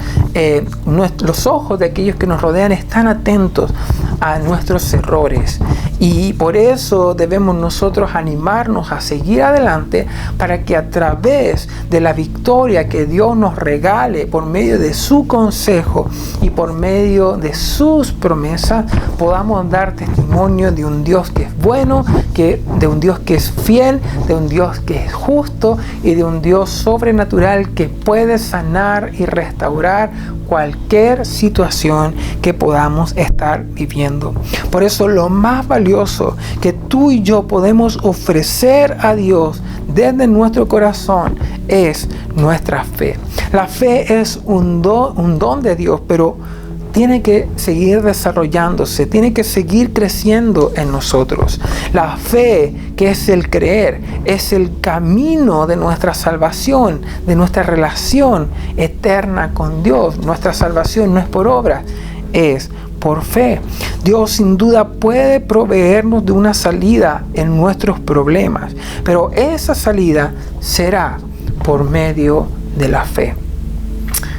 S1: los ojos de aquellos que nos rodean están atentos a nuestros errores Y por eso debemos nosotros animarnos a seguir adelante para que a través de la victoria que Dios nos regale por medio de su consejo y por medio de sus promesas podamos dar testimonio de un Dios que es bueno, de un Dios que es fiel, de un Dios que es justo y de un Dios sobrenatural que puede sanar y restaurar cualquier situación que podamos estar viviendo. Por eso lo más valioso que tú y yo podemos ofrecer a Dios desde nuestro corazón es nuestra fe. La fe es un don de Dios, pero tiene que seguir desarrollándose, tiene que seguir creciendo en nosotros. La fe, que es el creer, es el camino de nuestra salvación, de nuestra relación eterna con Dios. Nuestra salvación no es por obras, es por fe. Dios sin duda puede proveernos de una salida en nuestros problemas, pero esa salida será por medio de la fe.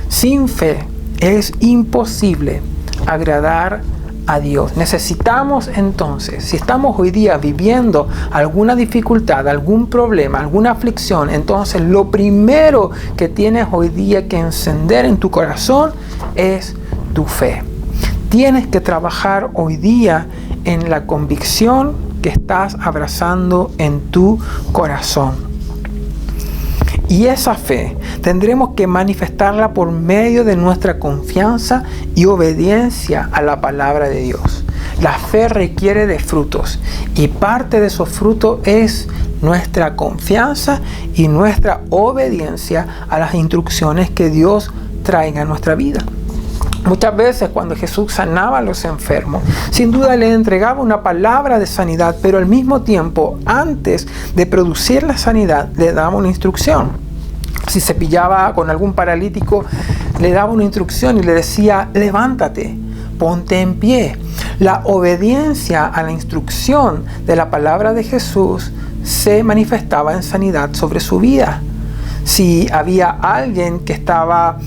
S1: Sin fe es imposible agradar a Dios. Necesitamos entonces, si estamos hoy día viviendo alguna dificultad, algún problema, alguna aflicción, entonces lo primero que tienes hoy día que encender en tu corazón es tu fe. Tienes que trabajar hoy día en la convicción que estás abrazando en tu corazón. Y esa fe tendremos que manifestarla por medio de nuestra confianza y obediencia a la palabra de Dios. La fe requiere de frutos y parte de esos frutos es nuestra confianza y nuestra obediencia a las instrucciones que Dios traiga a nuestra vida. Muchas veces cuando Jesús sanaba a los enfermos, sin duda le entregaba una palabra de sanidad, pero al mismo tiempo, antes de producir la sanidad, le daba una instrucción. Si se pillaba con algún paralítico, le daba una instrucción y le decía, levántate, ponte en pie. La obediencia a la instrucción de la palabra de Jesús se manifestaba en sanidad sobre su vida. Si había alguien que estaba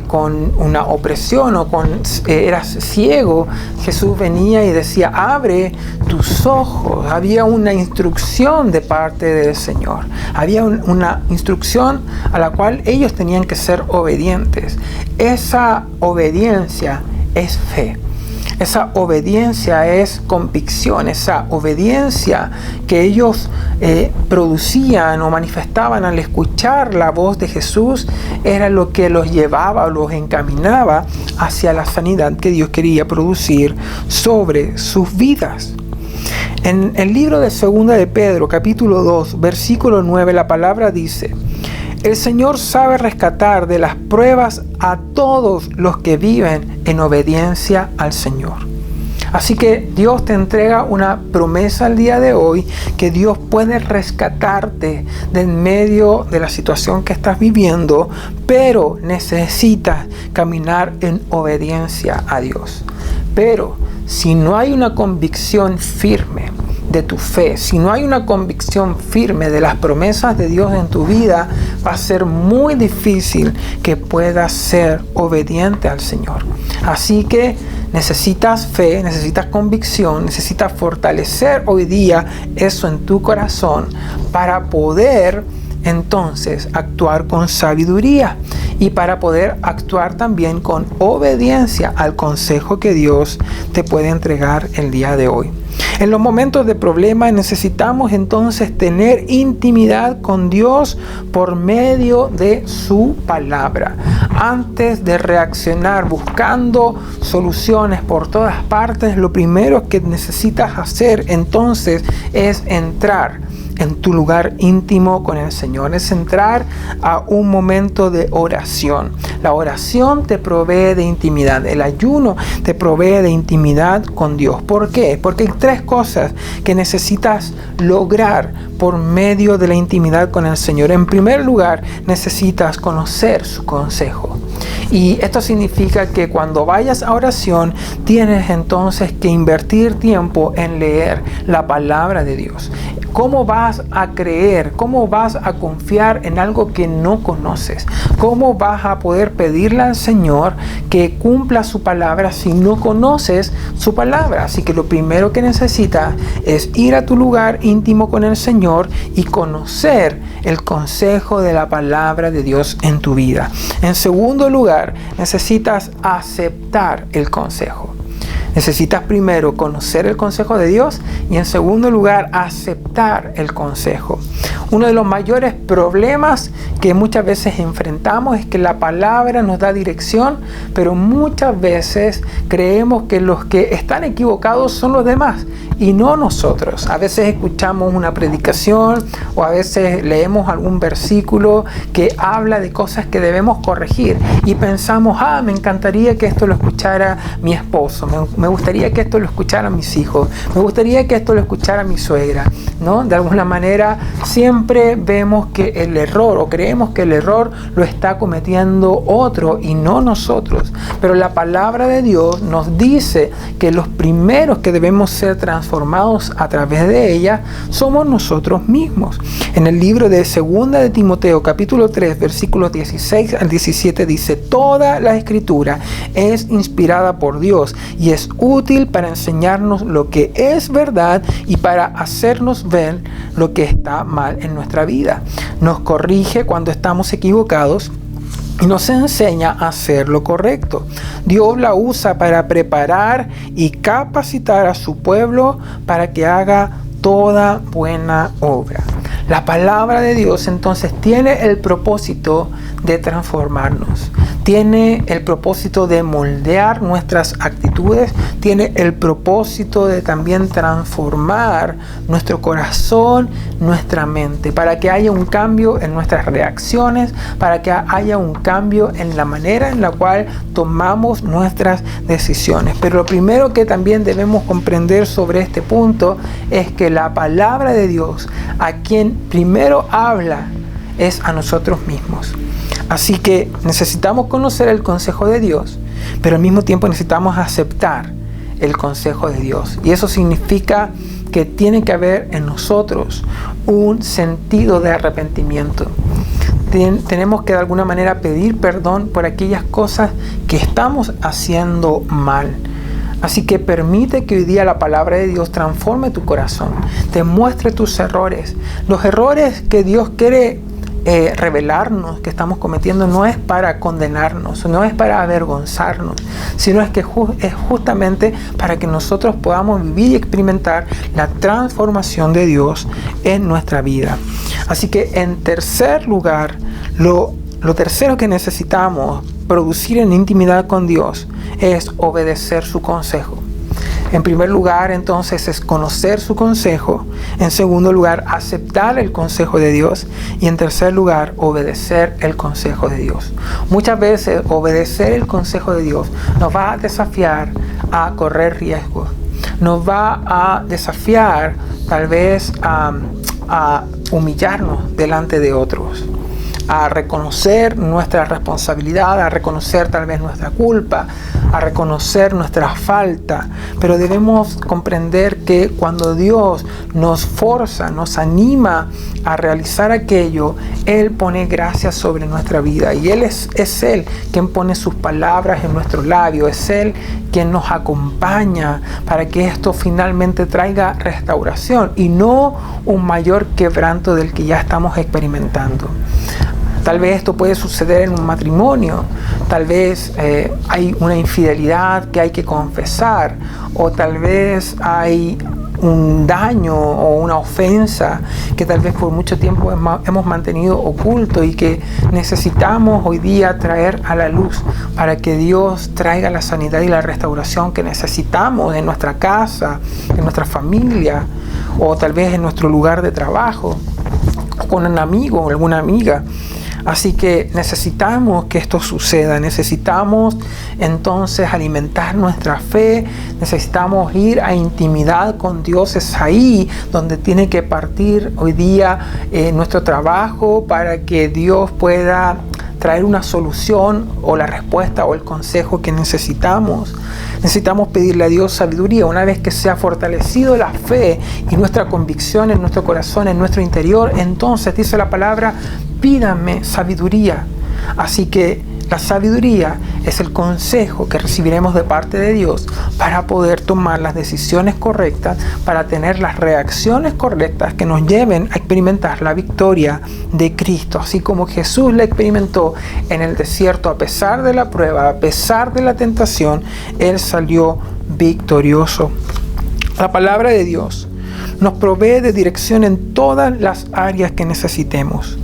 S1: con una opresión o eras ciego, Jesús venía y decía, abre tus ojos. Había una instrucción de parte del Señor. Había una instrucción a la cual ellos tenían que ser obedientes. Esa obediencia es fe. Esa obediencia es convicción, esa obediencia que ellos producían o manifestaban al escuchar la voz de Jesús era lo que los llevaba o los encaminaba hacia la sanidad que Dios quería producir sobre sus vidas. En el libro de 2 de Pedro, capítulo 2, versículo 9, la palabra dice: el Señor sabe rescatar de las pruebas a todos los que viven en obediencia al Señor. Así que Dios te entrega una promesa al día de hoy que Dios puede rescatarte de en medio de la situación que estás viviendo, pero necesitas caminar en obediencia a Dios. Pero si no hay una convicción firme de tu fe, si no hay una convicción firme de las promesas de Dios en tu vida, va a ser muy difícil que puedas ser obediente al Señor. Así que necesitas fe, necesitas convicción, necesitas fortalecer hoy día eso en tu corazón para poder entonces actuar con sabiduría y para poder actuar también con obediencia al consejo que Dios te puede entregar el día de hoy. En los momentos de problema necesitamos entonces tener intimidad con Dios por medio de su palabra. Antes de reaccionar buscando soluciones por todas partes, lo primero que necesitas hacer entonces es entrar en tu lugar íntimo con el Señor, es entrar a un momento de oración. La oración te provee de intimidad, el ayuno te provee de intimidad con Dios. ¿Por qué? Porque hay tres cosas que necesitas lograr por medio de la intimidad con el Señor. En primer lugar, necesitas conocer su consejo. Y esto significa que cuando vayas a oración, tienes entonces que invertir tiempo en leer la palabra de Dios. ¿Cómo vas a creer? ¿Cómo vas a confiar en algo que no conoces? ¿Cómo vas a poder pedirle al Señor que cumpla su palabra si no conoces su palabra? Así que lo primero que necesitas es ir a tu lugar íntimo con el Señor y conocer el consejo de la palabra de Dios en tu vida. En segundo lugar, necesitas aceptar el consejo. Necesitas primero conocer el consejo de Dios y en segundo lugar aceptar el consejo. Uno de los mayores problemas que muchas veces enfrentamos es que la palabra nos da dirección, pero muchas veces creemos que los que están equivocados son los demás y no nosotros. A veces escuchamos una predicación o a veces leemos algún versículo que habla de cosas que debemos corregir y pensamos, me encantaría que esto lo escuchara mi esposo, me gustaría que esto lo escucharan mis hijos, me gustaría que esto lo escuchara mi suegra, ¿no? De alguna manera siempre vemos que el error o creemos que el error lo está cometiendo otro y no nosotros. Pero la palabra de Dios nos dice que los primeros que debemos ser transformados a través de ella somos nosotros mismos. En el libro de 2 de Timoteo capítulo 3 versículos 16 al 17 dice: toda la escritura es inspirada por Dios y es útil para enseñarnos lo que es verdad y para hacernos ver lo que está mal en nuestra vida. Nos corrige cuando estamos equivocados y nos enseña a hacer lo correcto. Dios la usa para preparar y capacitar a su pueblo para que haga toda buena obra. La palabra de Dios entonces tiene el propósito de transformarnos. Tiene el propósito de moldear nuestras actitudes, tiene el propósito de también transformar nuestro corazón, nuestra mente, para que haya un cambio en nuestras reacciones, para que haya un cambio en la manera en la cual tomamos nuestras decisiones. Pero lo primero que también debemos comprender sobre este punto es que la palabra de Dios, a quien primero habla, es a nosotros mismos. Así que necesitamos conocer el consejo de Dios, pero al mismo tiempo necesitamos aceptar el consejo de Dios. Y eso significa que tiene que haber en nosotros un sentido de arrepentimiento. Tenemos que de alguna manera pedir perdón por aquellas cosas que estamos haciendo mal. Así que permite que hoy día la palabra de Dios transforme tu corazón, te muestre tus errores. Los errores que Dios quiere revelarnos que estamos cometiendo no es para condenarnos, no es para avergonzarnos, sino es que es justamente para que nosotros podamos vivir y experimentar la transformación de Dios en nuestra vida. Así que en tercer lugar, lo tercero que necesitamos producir en intimidad con Dios es obedecer su consejo. En primer lugar, entonces, es conocer su consejo. En segundo lugar, aceptar el consejo de Dios. Y en tercer lugar, obedecer el consejo de Dios. Muchas veces, obedecer el consejo de Dios nos va a desafiar a correr riesgos. Nos va a desafiar, tal vez, a humillarnos delante de otros, a reconocer nuestra responsabilidad, a reconocer tal vez nuestra culpa, a reconocer nuestra falta. Pero debemos comprender que cuando Dios nos forza, nos anima a realizar aquello, Él pone gracia sobre nuestra vida. Y Él es Él quien pone sus palabras en nuestro labio. Es Él quien nos acompaña para que esto finalmente traiga restauración y no un mayor quebranto del que ya estamos experimentando. Tal vez esto puede suceder en un matrimonio, tal vez hay una infidelidad que hay que confesar, o tal vez hay un daño o una ofensa que tal vez por mucho tiempo hemos mantenido oculto y que necesitamos hoy día traer a la luz para que Dios traiga la sanidad y la restauración que necesitamos en nuestra casa, en nuestra familia, o tal vez en nuestro lugar de trabajo, o con un amigo o alguna amiga. Así que necesitamos que esto suceda, necesitamos entonces alimentar nuestra fe, necesitamos ir a intimidad con Dios. Es ahí donde tiene que partir hoy día nuestro trabajo para que Dios pueda traer una solución o la respuesta o el consejo que necesitamos. Necesitamos pedirle a Dios sabiduría. Una vez que se ha fortalecido la fe y nuestra convicción en nuestro corazón, en nuestro interior, entonces dice la palabra, pídanme sabiduría. Así que la sabiduría es el consejo que recibiremos de parte de Dios para poder tomar las decisiones correctas, para tener las reacciones correctas que nos lleven a experimentar la victoria de Cristo. Así como Jesús la experimentó en el desierto, a pesar de la prueba, a pesar de la tentación, Él salió victorioso. La palabra de Dios nos provee de dirección en todas las áreas que necesitemos.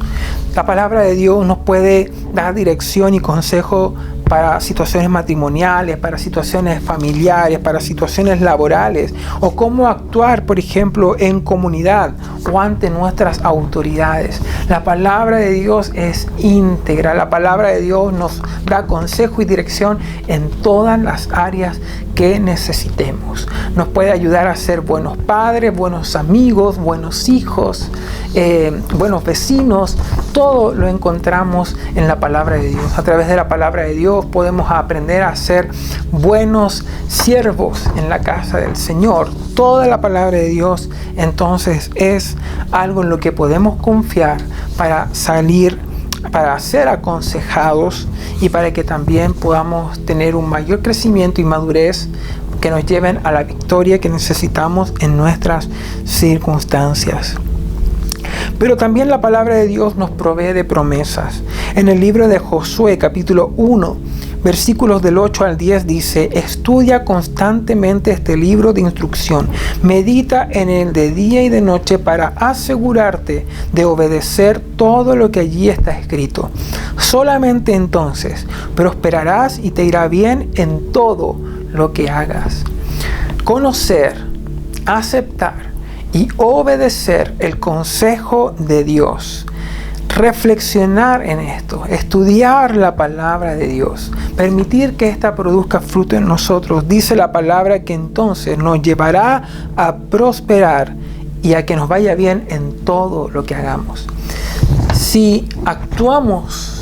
S1: La palabra de Dios nos puede dar dirección y consejo para situaciones matrimoniales, para situaciones familiares, para situaciones laborales, o cómo actuar, por ejemplo, en comunidad o ante nuestras autoridades. La palabra de Dios es íntegra. La palabra de Dios nos da consejo y dirección en todas las áreas que necesitemos. Nos puede ayudar a ser buenos padres, buenos amigos, buenos hijos, buenos vecinos. Todo lo encontramos en la palabra de Dios. A través de la palabra de Dios podemos aprender a ser buenos siervos en la casa del Señor. Toda la palabra de Dios entonces es algo en lo que podemos confiar para ser aconsejados y para que también podamos tener un mayor crecimiento y madurez que nos lleven a la victoria que necesitamos en nuestras circunstancias. Pero también la palabra de Dios nos provee de promesas. En el libro de Josué, capítulo 1, versículos del 8 al 10 dice: estudia constantemente este libro de instrucción, medita en él de día y de noche para asegurarte de obedecer todo lo que allí está escrito. Solamente entonces prosperarás y te irá bien en todo lo que hagas. Conocer, aceptar y obedecer el consejo de Dios. Reflexionar en esto, estudiar la palabra de Dios, permitir que ésta produzca fruto en nosotros. Dice la palabra que entonces nos llevará a prosperar y a que nos vaya bien en todo lo que hagamos. Si actuamos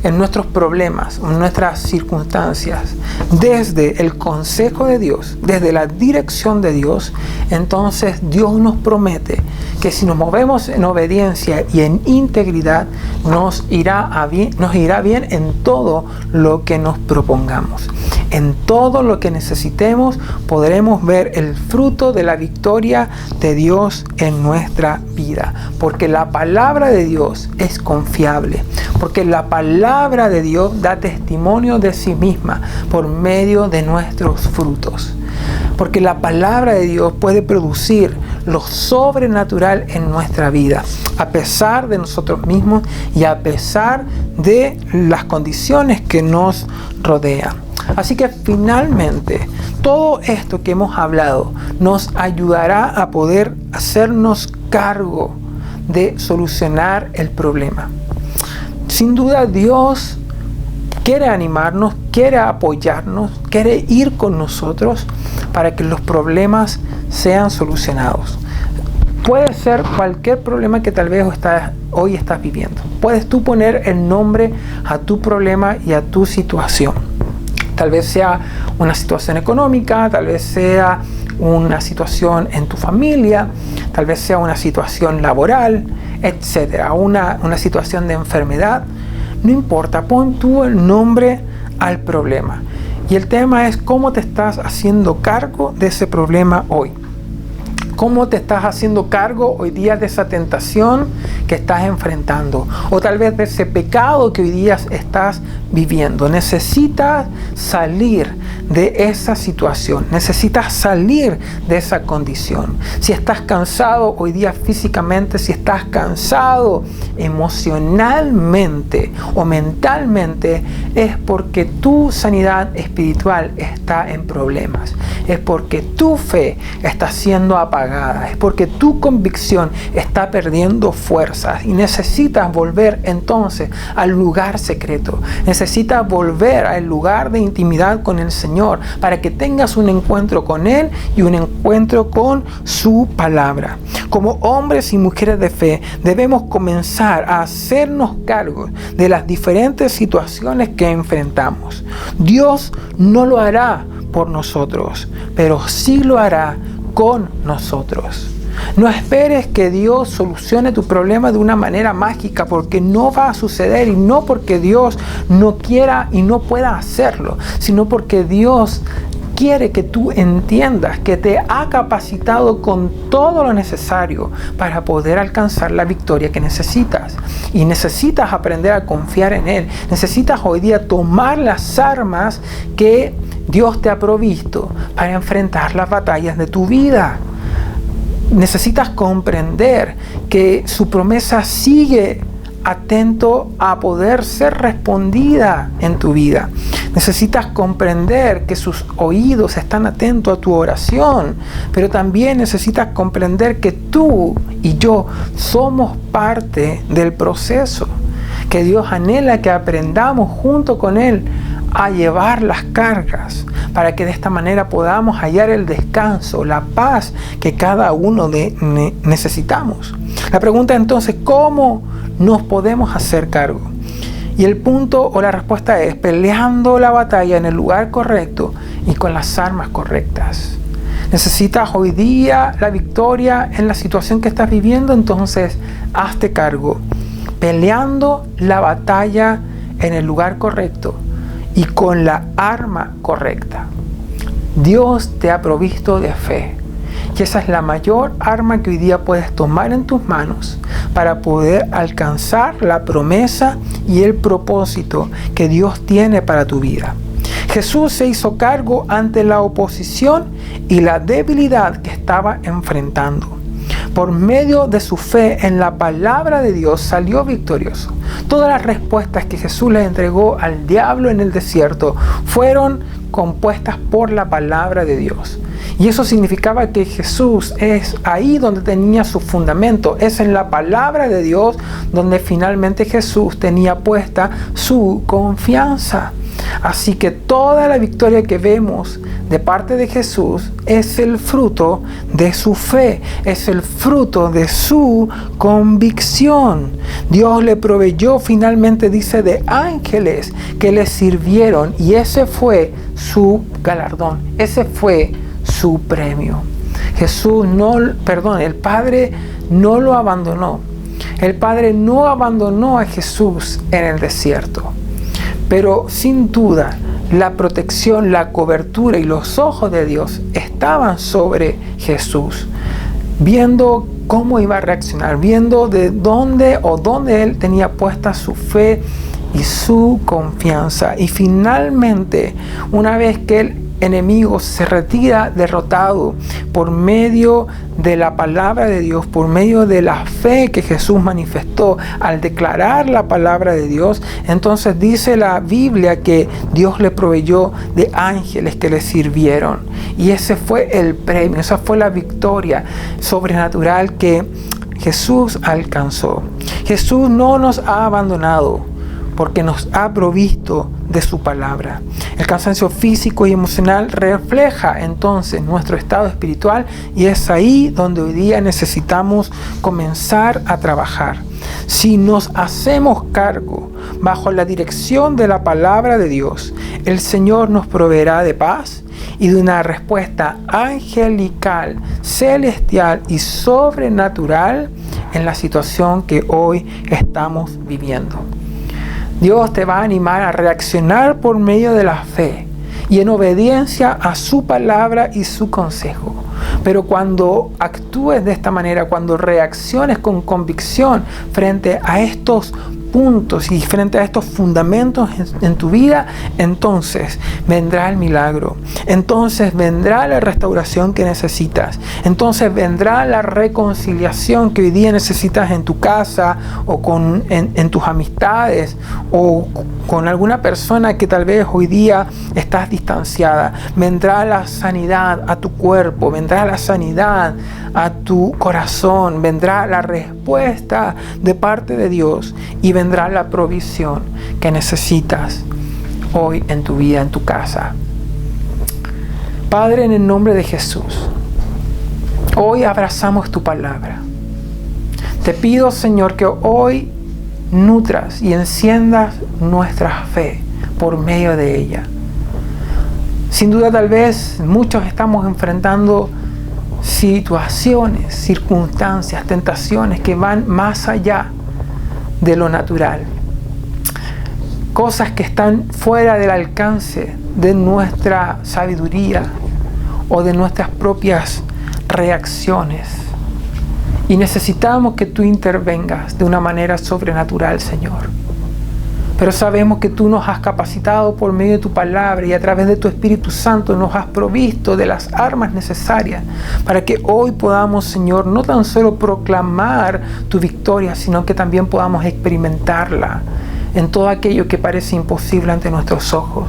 S1: en nuestros problemas, en nuestras circunstancias, desde el consejo de Dios, desde la dirección de Dios, entonces Dios nos promete que si nos movemos en obediencia y en integridad, nos irá bien en todo lo que nos propongamos. En todo lo que necesitemos podremos ver el fruto de la victoria de Dios en nuestra vida. Porque la palabra de Dios es confiable. Porque la palabra de Dios da testimonio de sí misma por medio de nuestros frutos. Porque la palabra de Dios puede producir lo sobrenatural en nuestra vida, a pesar de nosotros mismos y a pesar de las condiciones que nos rodean. Así que finalmente, todo esto que hemos hablado nos ayudará a poder hacernos cargo de solucionar el problema. Sin duda, Dios quiere animarnos, quiere apoyarnos, quiere ir con nosotros para que los problemas sean solucionados. Puede ser cualquier problema que tal vez hoy estás viviendo. Puedes tú poner el nombre a tu problema y a tu situación. Tal vez sea una situación económica, tal vez sea una situación en tu familia, tal vez sea una situación laboral, etcétera, una situación de enfermedad. No importa, pon tú el nombre al problema. Y el tema es cómo te estás haciendo cargo de ese problema hoy. ¿Cómo te estás haciendo cargo hoy día de esa tentación que estás enfrentando? O tal vez de ese pecado que hoy día estás viviendo. Necesitas salir de esa situación. Necesitas salir de esa condición. Si estás cansado hoy día físicamente, si estás cansado emocionalmente o mentalmente, es porque tu sanidad espiritual está en problemas. Es porque tu fe está siendo apagada. Es porque tu convicción está perdiendo fuerzas y necesitas volver entonces al lugar secreto. Necesitas volver al lugar de intimidad con el Señor Señor, para que tengas un encuentro con Él y un encuentro con su palabra. Como hombres y mujeres de fe, debemos comenzar a hacernos cargo de las diferentes situaciones que enfrentamos. Dios no lo hará por nosotros, pero sí lo hará con nosotros. No esperes que Dios solucione tu problema de una manera mágica, porque no va a suceder, y no porque Dios no quiera y no pueda hacerlo, sino porque Dios quiere que tú entiendas que te ha capacitado con todo lo necesario para poder alcanzar la victoria que necesitas. Y necesitas aprender a confiar en Él. Necesitas hoy día tomar las armas que Dios te ha provisto para enfrentar las batallas de tu vida. Necesitas comprender que su promesa sigue atento a poder ser respondida en tu vida. Necesitas comprender que sus oídos están atentos a tu oración, pero también necesitas comprender que tú y yo somos parte del proceso, que Dios anhela que aprendamos junto con Él a llevar las cargas, para que de esta manera podamos hallar el descanso, la paz que cada uno necesitamos. La pregunta entonces, ¿cómo nos podemos hacer cargo? Y el punto o la respuesta es peleando la batalla en el lugar correcto y con las armas correctas. Necesitas hoy día la victoria en la situación que estás viviendo, entonces hazte cargo, peleando la batalla en el lugar correcto y con la arma correcta. Dios te ha provisto de fe, y esa es la mayor arma que hoy día puedes tomar en tus manos para poder alcanzar la promesa y el propósito que Dios tiene para tu vida. Jesús se hizo cargo ante la oposición y la debilidad que estaba enfrentando. Por medio de su fe en la palabra de Dios salió victorioso. Todas las respuestas que Jesús le entregó al diablo en el desierto fueron compuestas por la palabra de Dios. Y eso significaba que Jesús es ahí donde tenía su fundamento. Es en la palabra de Dios donde finalmente Jesús tenía puesta su confianza. Así que toda la victoria que vemos de parte de Jesús es el fruto de su fe, es el fruto de su convicción. Dios le proveyó finalmente, dice, de ángeles que le sirvieron, y ese fue su galardón, ese fue su premio. El Padre no lo abandonó. El Padre no abandonó a Jesús en el desierto. Pero sin duda, la protección, la cobertura y los ojos de Dios estaban sobre Jesús, viendo cómo iba a reaccionar, viendo de dónde Él tenía puesta su fe y su confianza. Y finalmente, una vez que el enemigo se retira derrotado por medio de la palabra de Dios, por medio de la fe que Jesús manifestó al declarar la palabra de Dios, entonces dice la Biblia que Dios le proveyó de ángeles que le sirvieron. Y ese fue el premio, esa fue la victoria sobrenatural que Jesús alcanzó. Jesús no nos ha abandonado, porque nos ha provisto de su palabra. El cansancio físico y emocional refleja entonces nuestro estado espiritual, y es ahí donde hoy día necesitamos comenzar a trabajar. Si nos hacemos cargo bajo la dirección de la palabra de Dios, el Señor nos proveerá de paz y de una respuesta angelical, celestial y sobrenatural en la situación que hoy estamos viviendo. Dios te va a animar a reaccionar por medio de la fe y en obediencia a su palabra y su consejo. Pero cuando actúes de esta manera, cuando reacciones con convicción frente a estos puntos y frente a estos fundamentos en tu vida, entonces vendrá el milagro, entonces vendrá la restauración que necesitas, entonces vendrá la reconciliación que hoy día necesitas en tu casa o en tus amistades o con alguna persona que tal vez hoy día estás distanciada. Vendrá la sanidad a tu cuerpo, vendrá la sanidad a tu corazón, vendrá la respuesta de parte de Dios y vendrá la provisión que necesitas hoy en tu vida, en tu casa. Padre, en el nombre de Jesús, hoy abrazamos tu palabra. Te pido, Señor, que hoy nutras y enciendas nuestra fe por medio de ella. Sin duda, tal vez muchos estamos enfrentando situaciones, circunstancias, tentaciones que van más allá de lo natural. Cosas que están fuera del alcance de nuestra sabiduría o de nuestras propias reacciones. Y necesitamos que tú intervengas de una manera sobrenatural, Señor. Pero sabemos que tú nos has capacitado por medio de tu palabra y a través de tu Espíritu Santo nos has provisto de las armas necesarias para que hoy podamos, Señor, no tan solo proclamar tu victoria, sino que también podamos experimentarla en todo aquello que parece imposible ante nuestros ojos.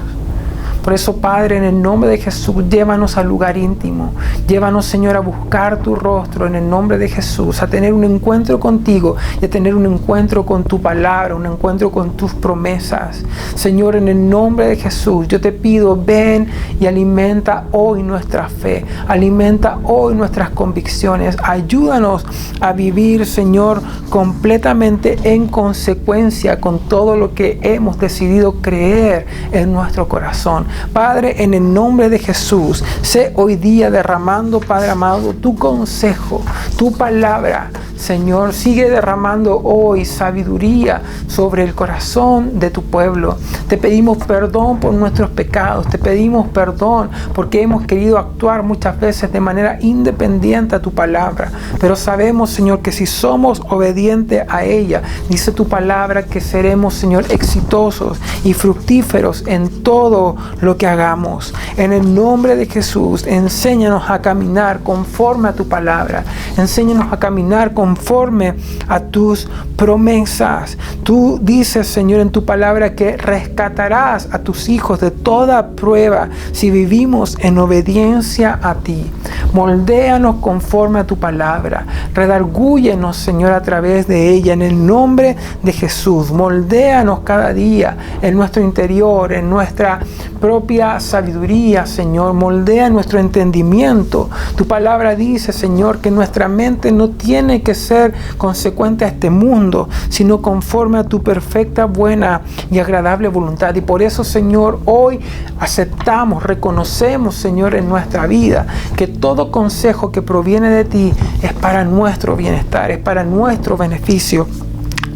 S1: Por eso, Padre, en el nombre de Jesús, llévanos al lugar íntimo. Llévanos, Señor, a buscar tu rostro en el nombre de Jesús, a tener un encuentro contigo y a tener un encuentro con tu palabra, un encuentro con tus promesas. Señor, en el nombre de Jesús, yo te pido, ven y alimenta hoy nuestra fe, alimenta hoy nuestras convicciones. Ayúdanos a vivir, Señor, completamente en consecuencia con todo lo que hemos decidido creer en nuestro corazón. Padre, en el nombre de Jesús, sé hoy día derramando, Padre amado, tu consejo, tu palabra. Señor, sigue derramando hoy sabiduría sobre el corazón de tu pueblo. Te pedimos perdón por nuestros pecados. Te pedimos perdón porque hemos querido actuar muchas veces de manera independiente a tu palabra. Pero sabemos, Señor, que si somos obedientes a ella, dice tu palabra que seremos, Señor, exitosos y fructíferos en todo lo que hagamos. En el nombre de Jesús, enséñanos a caminar conforme a tu palabra. Enséñanos a caminar conforme a tus promesas. Tú dices, Señor, en tu palabra que rescatarás a tus hijos de toda prueba si vivimos en obediencia a ti. Moldéanos conforme a tu palabra. Redargúyenos, Señor, a través de ella en el nombre de Jesús. Moldéanos cada día en nuestro interior, en nuestra propia sabiduría, Señor. Moldea nuestro entendimiento. Tu palabra dice, Señor, que nuestra mente no tiene que ser consecuente a este mundo, sino conforme a tu perfecta, buena y agradable voluntad. Y por eso, Señor, hoy aceptamos, reconocemos, Señor, en nuestra vida que todo consejo que proviene de ti es para nuestro bienestar, es para nuestro beneficio.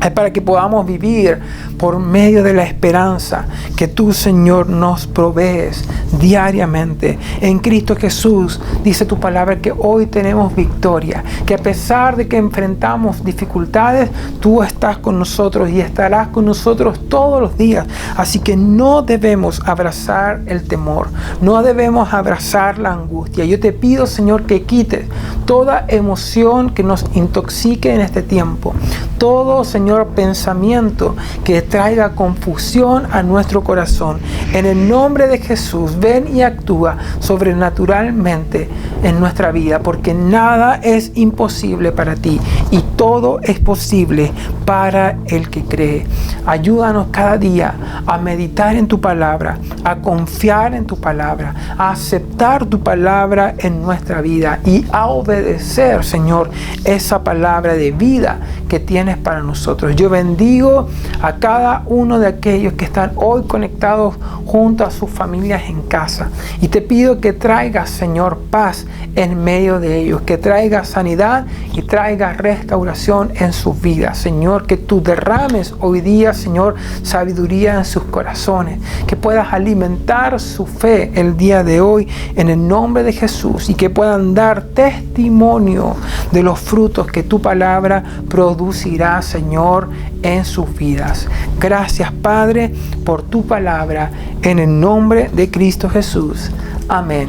S1: Es para que podamos vivir por medio de la esperanza que tú, Señor, nos provees diariamente. En Cristo Jesús, dice tu palabra que hoy tenemos victoria, que a pesar de que enfrentamos dificultades, tú estás con nosotros y estarás con nosotros todos los días. Así que no debemos abrazar el temor, no debemos abrazar la angustia. Yo te pido, Señor, que quites toda emoción que nos intoxique en este tiempo. Todo, Señor, pensamiento que traiga confusión a nuestro corazón. En el nombre de Jesús, ven y actúa sobrenaturalmente en nuestra vida, porque nada es imposible para ti y todo es posible para el que cree. Ayúdanos cada día a meditar en tu palabra, a confiar en tu palabra, a aceptar tu palabra en nuestra vida y a obedecer, Señor, esa palabra de vida que tienes para nosotros. Yo bendigo a cada uno de aquellos que están hoy conectados junto a sus familias en casa. Y te pido que traigas, Señor, paz en medio de ellos, que traigas sanidad y traigas restauración en sus vidas. Señor, que tú derrames hoy día, Señor, sabiduría en sus corazones, que puedas alimentar su fe el día de hoy en el nombre de Jesús y que puedan dar testimonio de los frutos que tu palabra producirá, Señor, en sus vidas. Gracias, Padre, por tu palabra en el nombre de Cristo Jesús. Amén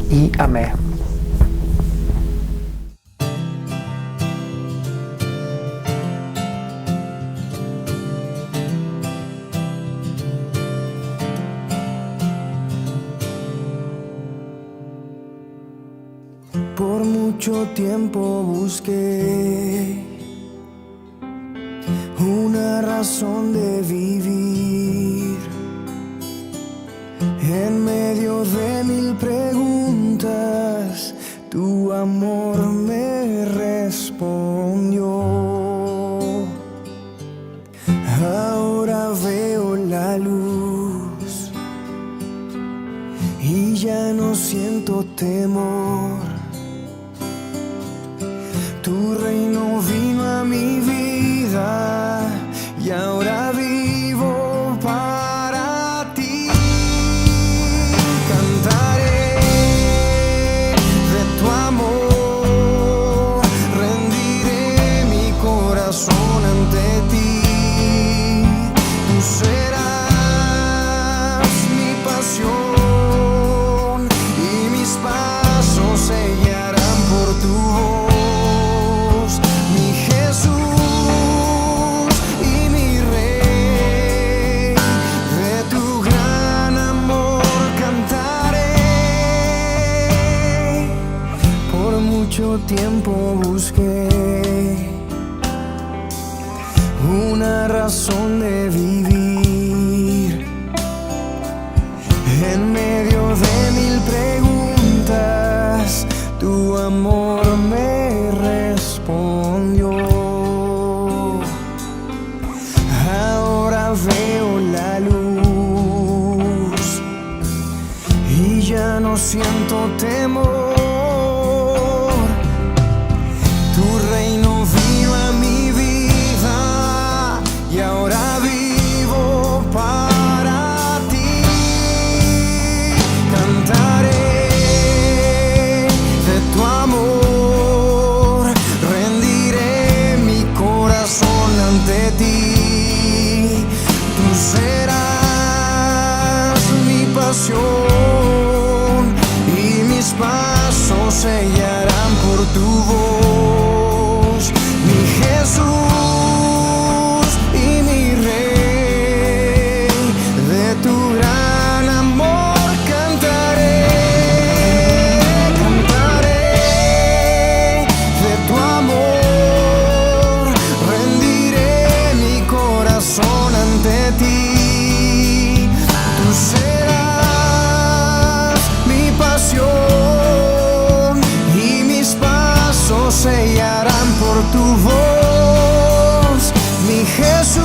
S1: y amén.
S3: Por mucho tiempo busqué una razón de vivir en medio de mil preguntas. amor me respondió. Ahora veo la luz y ya no siento temor. Tu reino vino a mi vida y ahora vivo para ti. Cantaré de tu amor, rendiré mi corazón ante ti. Tú serás mi pasión y mis pasos se guiarán por tu voz, mi Jesús y mi Rey. De tu gran amor cantaré. Por mucho tiempo busqué una razón de vivir en medio de mil preguntas. Tu amor me respondió. Ahora veo la luz y ya no siento temor. Tu reino vino a mi vida y ahora vivo para ti. Cantaré de tu amor, rendiré mi corazón ante ti. Tú serás mi pasión y mis pasos se guiarán por tu voz, mi Jesús y mi Rey. De tu gran amor cantaré. Cantaré de tu amor, rendiré mi corazón ante ti. Tú serás mi pasión y mis pasos se guiarán por tu voz, mi Jesús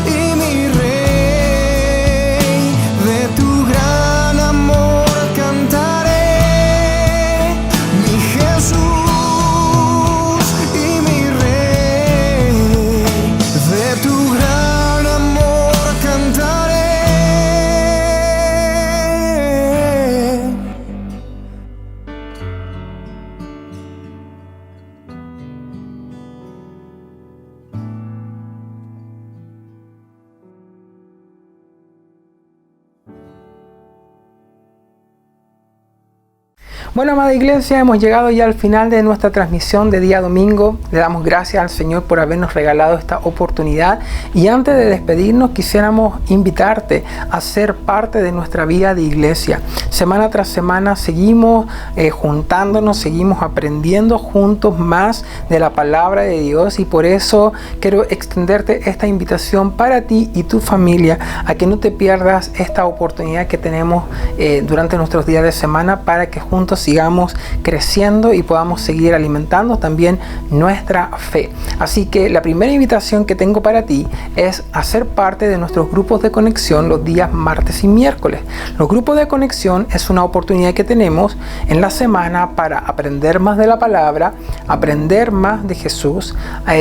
S3: y mi Rey. De tu gran amor cantaré, mi Jesús y mi Rey. De tu gran amor cantaré.
S1: Bueno, amada iglesia, hemos llegado ya al final de nuestra transmisión de día domingo. Le damos gracias al Señor por habernos regalado esta oportunidad. Y antes de despedirnos, quisiéramos invitarte a ser parte de nuestra vida de iglesia. Semana tras semana seguimos juntándonos, seguimos aprendiendo juntos más de la palabra de Dios. Y por eso quiero extenderte esta invitación para ti y tu familia, a que no te pierdas esta oportunidad que tenemos durante nuestros días de semana, para que juntos sigamos creciendo y podamos seguir alimentando también nuestra fe. Así que la primera invitación que tengo para ti es hacer parte de nuestros grupos de conexión los días martes y miércoles. Los grupos de conexión es una oportunidad que tenemos en la semana para aprender más de la palabra, aprender más de Jesús,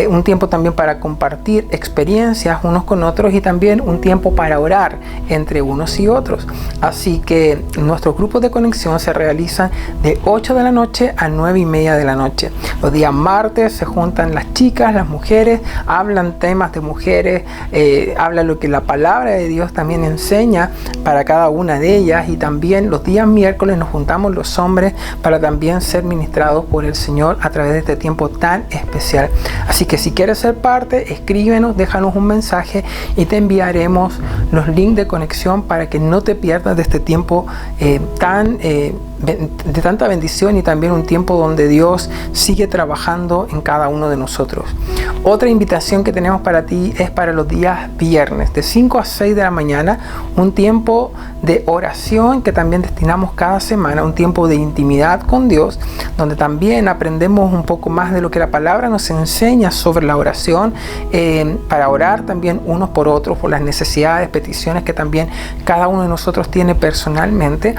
S1: un tiempo también para compartir experiencias unos con otros y también un tiempo para orar entre unos y otros. Así que nuestros grupos de conexión se realizan de 8 de la noche a 9:30 de la noche. Los días martes se juntan las chicas, las mujeres, hablan temas de mujeres, hablan lo que la palabra de Dios también enseña para cada una de ellas. Y también los días miércoles nos juntamos los hombres para también ser ministrados por el Señor a través de este tiempo tan especial. Así que si quieres ser parte, escríbenos, déjanos un mensaje y te enviaremos los links de conexión para que no te pierdas de este tiempo tan bendición y también un tiempo donde Dios sigue trabajando en cada uno de nosotros. Otra invitación que tenemos para ti es para los días viernes, de 5 a 6 de la mañana, un tiempo de oración que también destinamos cada semana, un tiempo de intimidad con Dios, donde también aprendemos un poco más de lo que la palabra nos enseña sobre la oración, para orar también unos por otros, por las necesidades, peticiones que también cada uno de nosotros tiene personalmente,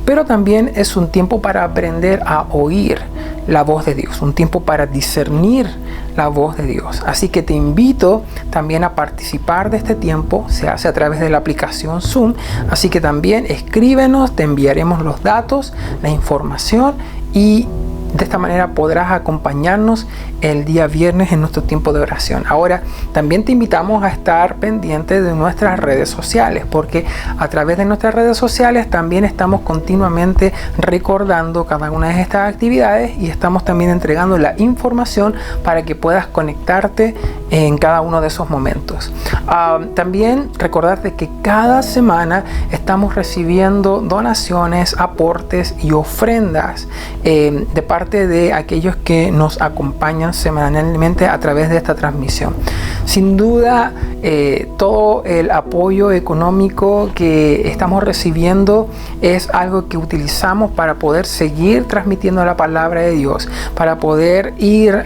S1: pero también es un tiempo para aprender a oír la voz de Dios, un tiempo para discernir la voz de Dios. Así que te invito también a participar de este tiempo. Se hace a través de la aplicación Zoom, así que también escríbenos, te enviaremos los datos, la información, y de esta manera podrás acompañarnos el día viernes en nuestro tiempo de oración. Ahora, también te invitamos a estar pendiente de nuestras redes sociales, porque a través de nuestras redes sociales también estamos continuamente recordando cada una de estas actividades y estamos también entregando la información para que puedas conectarte en cada uno de esos momentos. También recordarte que cada semana estamos recibiendo donaciones, aportes y ofrendas de parte de aquellos que nos acompañan semanalmente a través de esta transmisión. Sin duda, todo el apoyo económico que estamos recibiendo es algo que utilizamos para poder seguir transmitiendo la palabra de Dios, para poder ir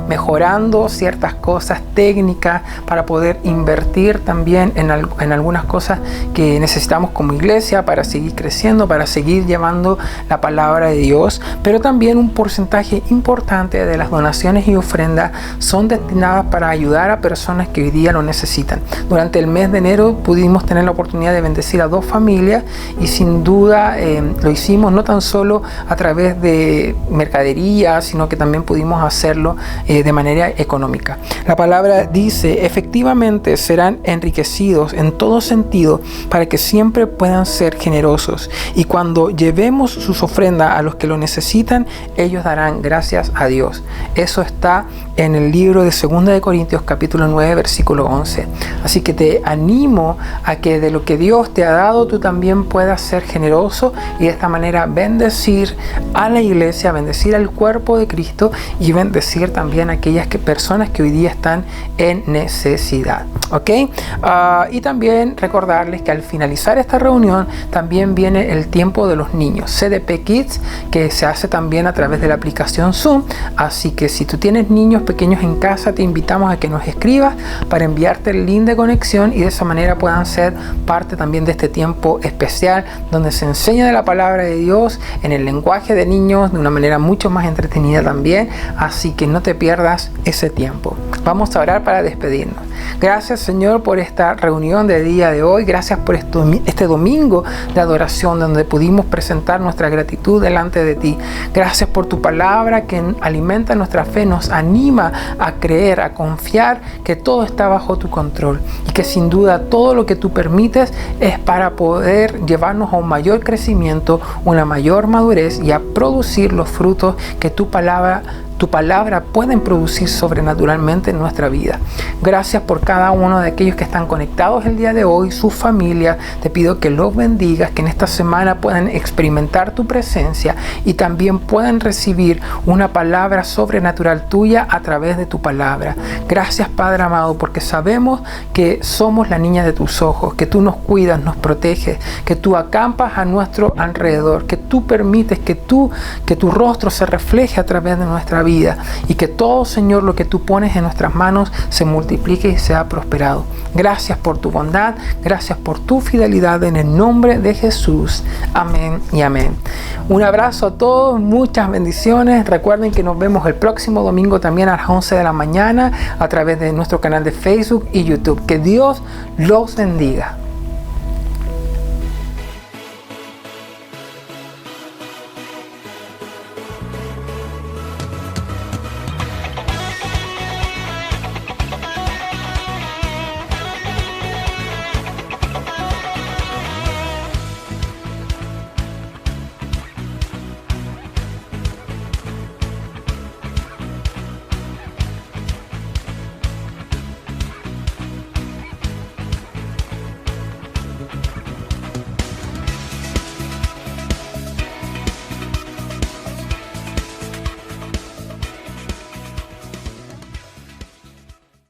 S1: mejorando ciertas cosas técnicas, para poder invertir también en algunas cosas que necesitamos como iglesia para seguir creciendo, para seguir llevando la palabra de Dios. Pero también un porcentaje importante de las donaciones y ofrendas son destinadas para ayudar a personas que hoy día lo necesitan. Durante el mes de enero pudimos tener la oportunidad de bendecir a 2 familias y sin duda lo hicimos no tan solo a través de mercadería, sino que también pudimos hacerlo de manera económica. La palabra dice: efectivamente serán enriquecidos en todo sentido para que siempre puedan ser generosos, y cuando llevemos sus ofrendas a los que lo necesitan, ellos darán gracias a Dios. Eso está en el libro de 2 de Corintios capítulo 9 versículo 11. Así que te animo a que de lo que Dios te ha dado tú también puedas ser generoso y de esta manera bendecir a la iglesia, bendecir al cuerpo de Cristo y bendecir también a aquellas personas que hoy día están en necesidad. ¿Ok? Y también recordarles que al finalizar esta reunión también viene el tiempo de los niños, CDP Kids, que se hace también a través de la aplicación Zoom. Así que si tú tienes niños pequeños en casa, te invitamos a que nos escribas para enviarte el link de conexión y de esa manera puedan ser parte también de este tiempo especial donde se enseña de la palabra de Dios en el lenguaje de niños de una manera mucho más entretenida también. Así que no te pierdas ese tiempo. Vamos a orar para despedirnos. Gracias, Señor, por esta reunión de día de hoy. Gracias por este domingo de adoración donde pudimos presentar nuestra gratitud delante de ti. Gracias por tu palabra que alimenta nuestra fe, nos anima a creer, a confiar que todo está bajo tu control y que sin duda todo lo que tú permites es para poder llevarnos a un mayor crecimiento, una mayor madurez y a producir los frutos que tu palabra pueden producir sobrenaturalmente en nuestra vida. Gracias por cada uno de aquellos que están conectados el día de hoy, sus familias. Te pido que los bendigas, que en esta semana puedan experimentar tu presencia y también puedan recibir una palabra sobrenatural tuya a través de tu palabra. Gracias, Padre amado, porque sabemos que somos la niña de tus ojos, que tú nos cuidas, nos proteges, que tú acampas a nuestro alrededor, que tú permites que tu rostro se refleje a través de nuestra vida y que todo, Señor, lo que tú pones en nuestras manos se multiplique y sea prosperado. Gracias por tu bondad, gracias por tu fidelidad en el nombre de Jesús. Amén y amén. Un abrazo a todos, muchas bendiciones. Recuerden que nos vemos el próximo domingo también a las 11 de la mañana a través de nuestro canal de Facebook y YouTube. Que Dios los bendiga.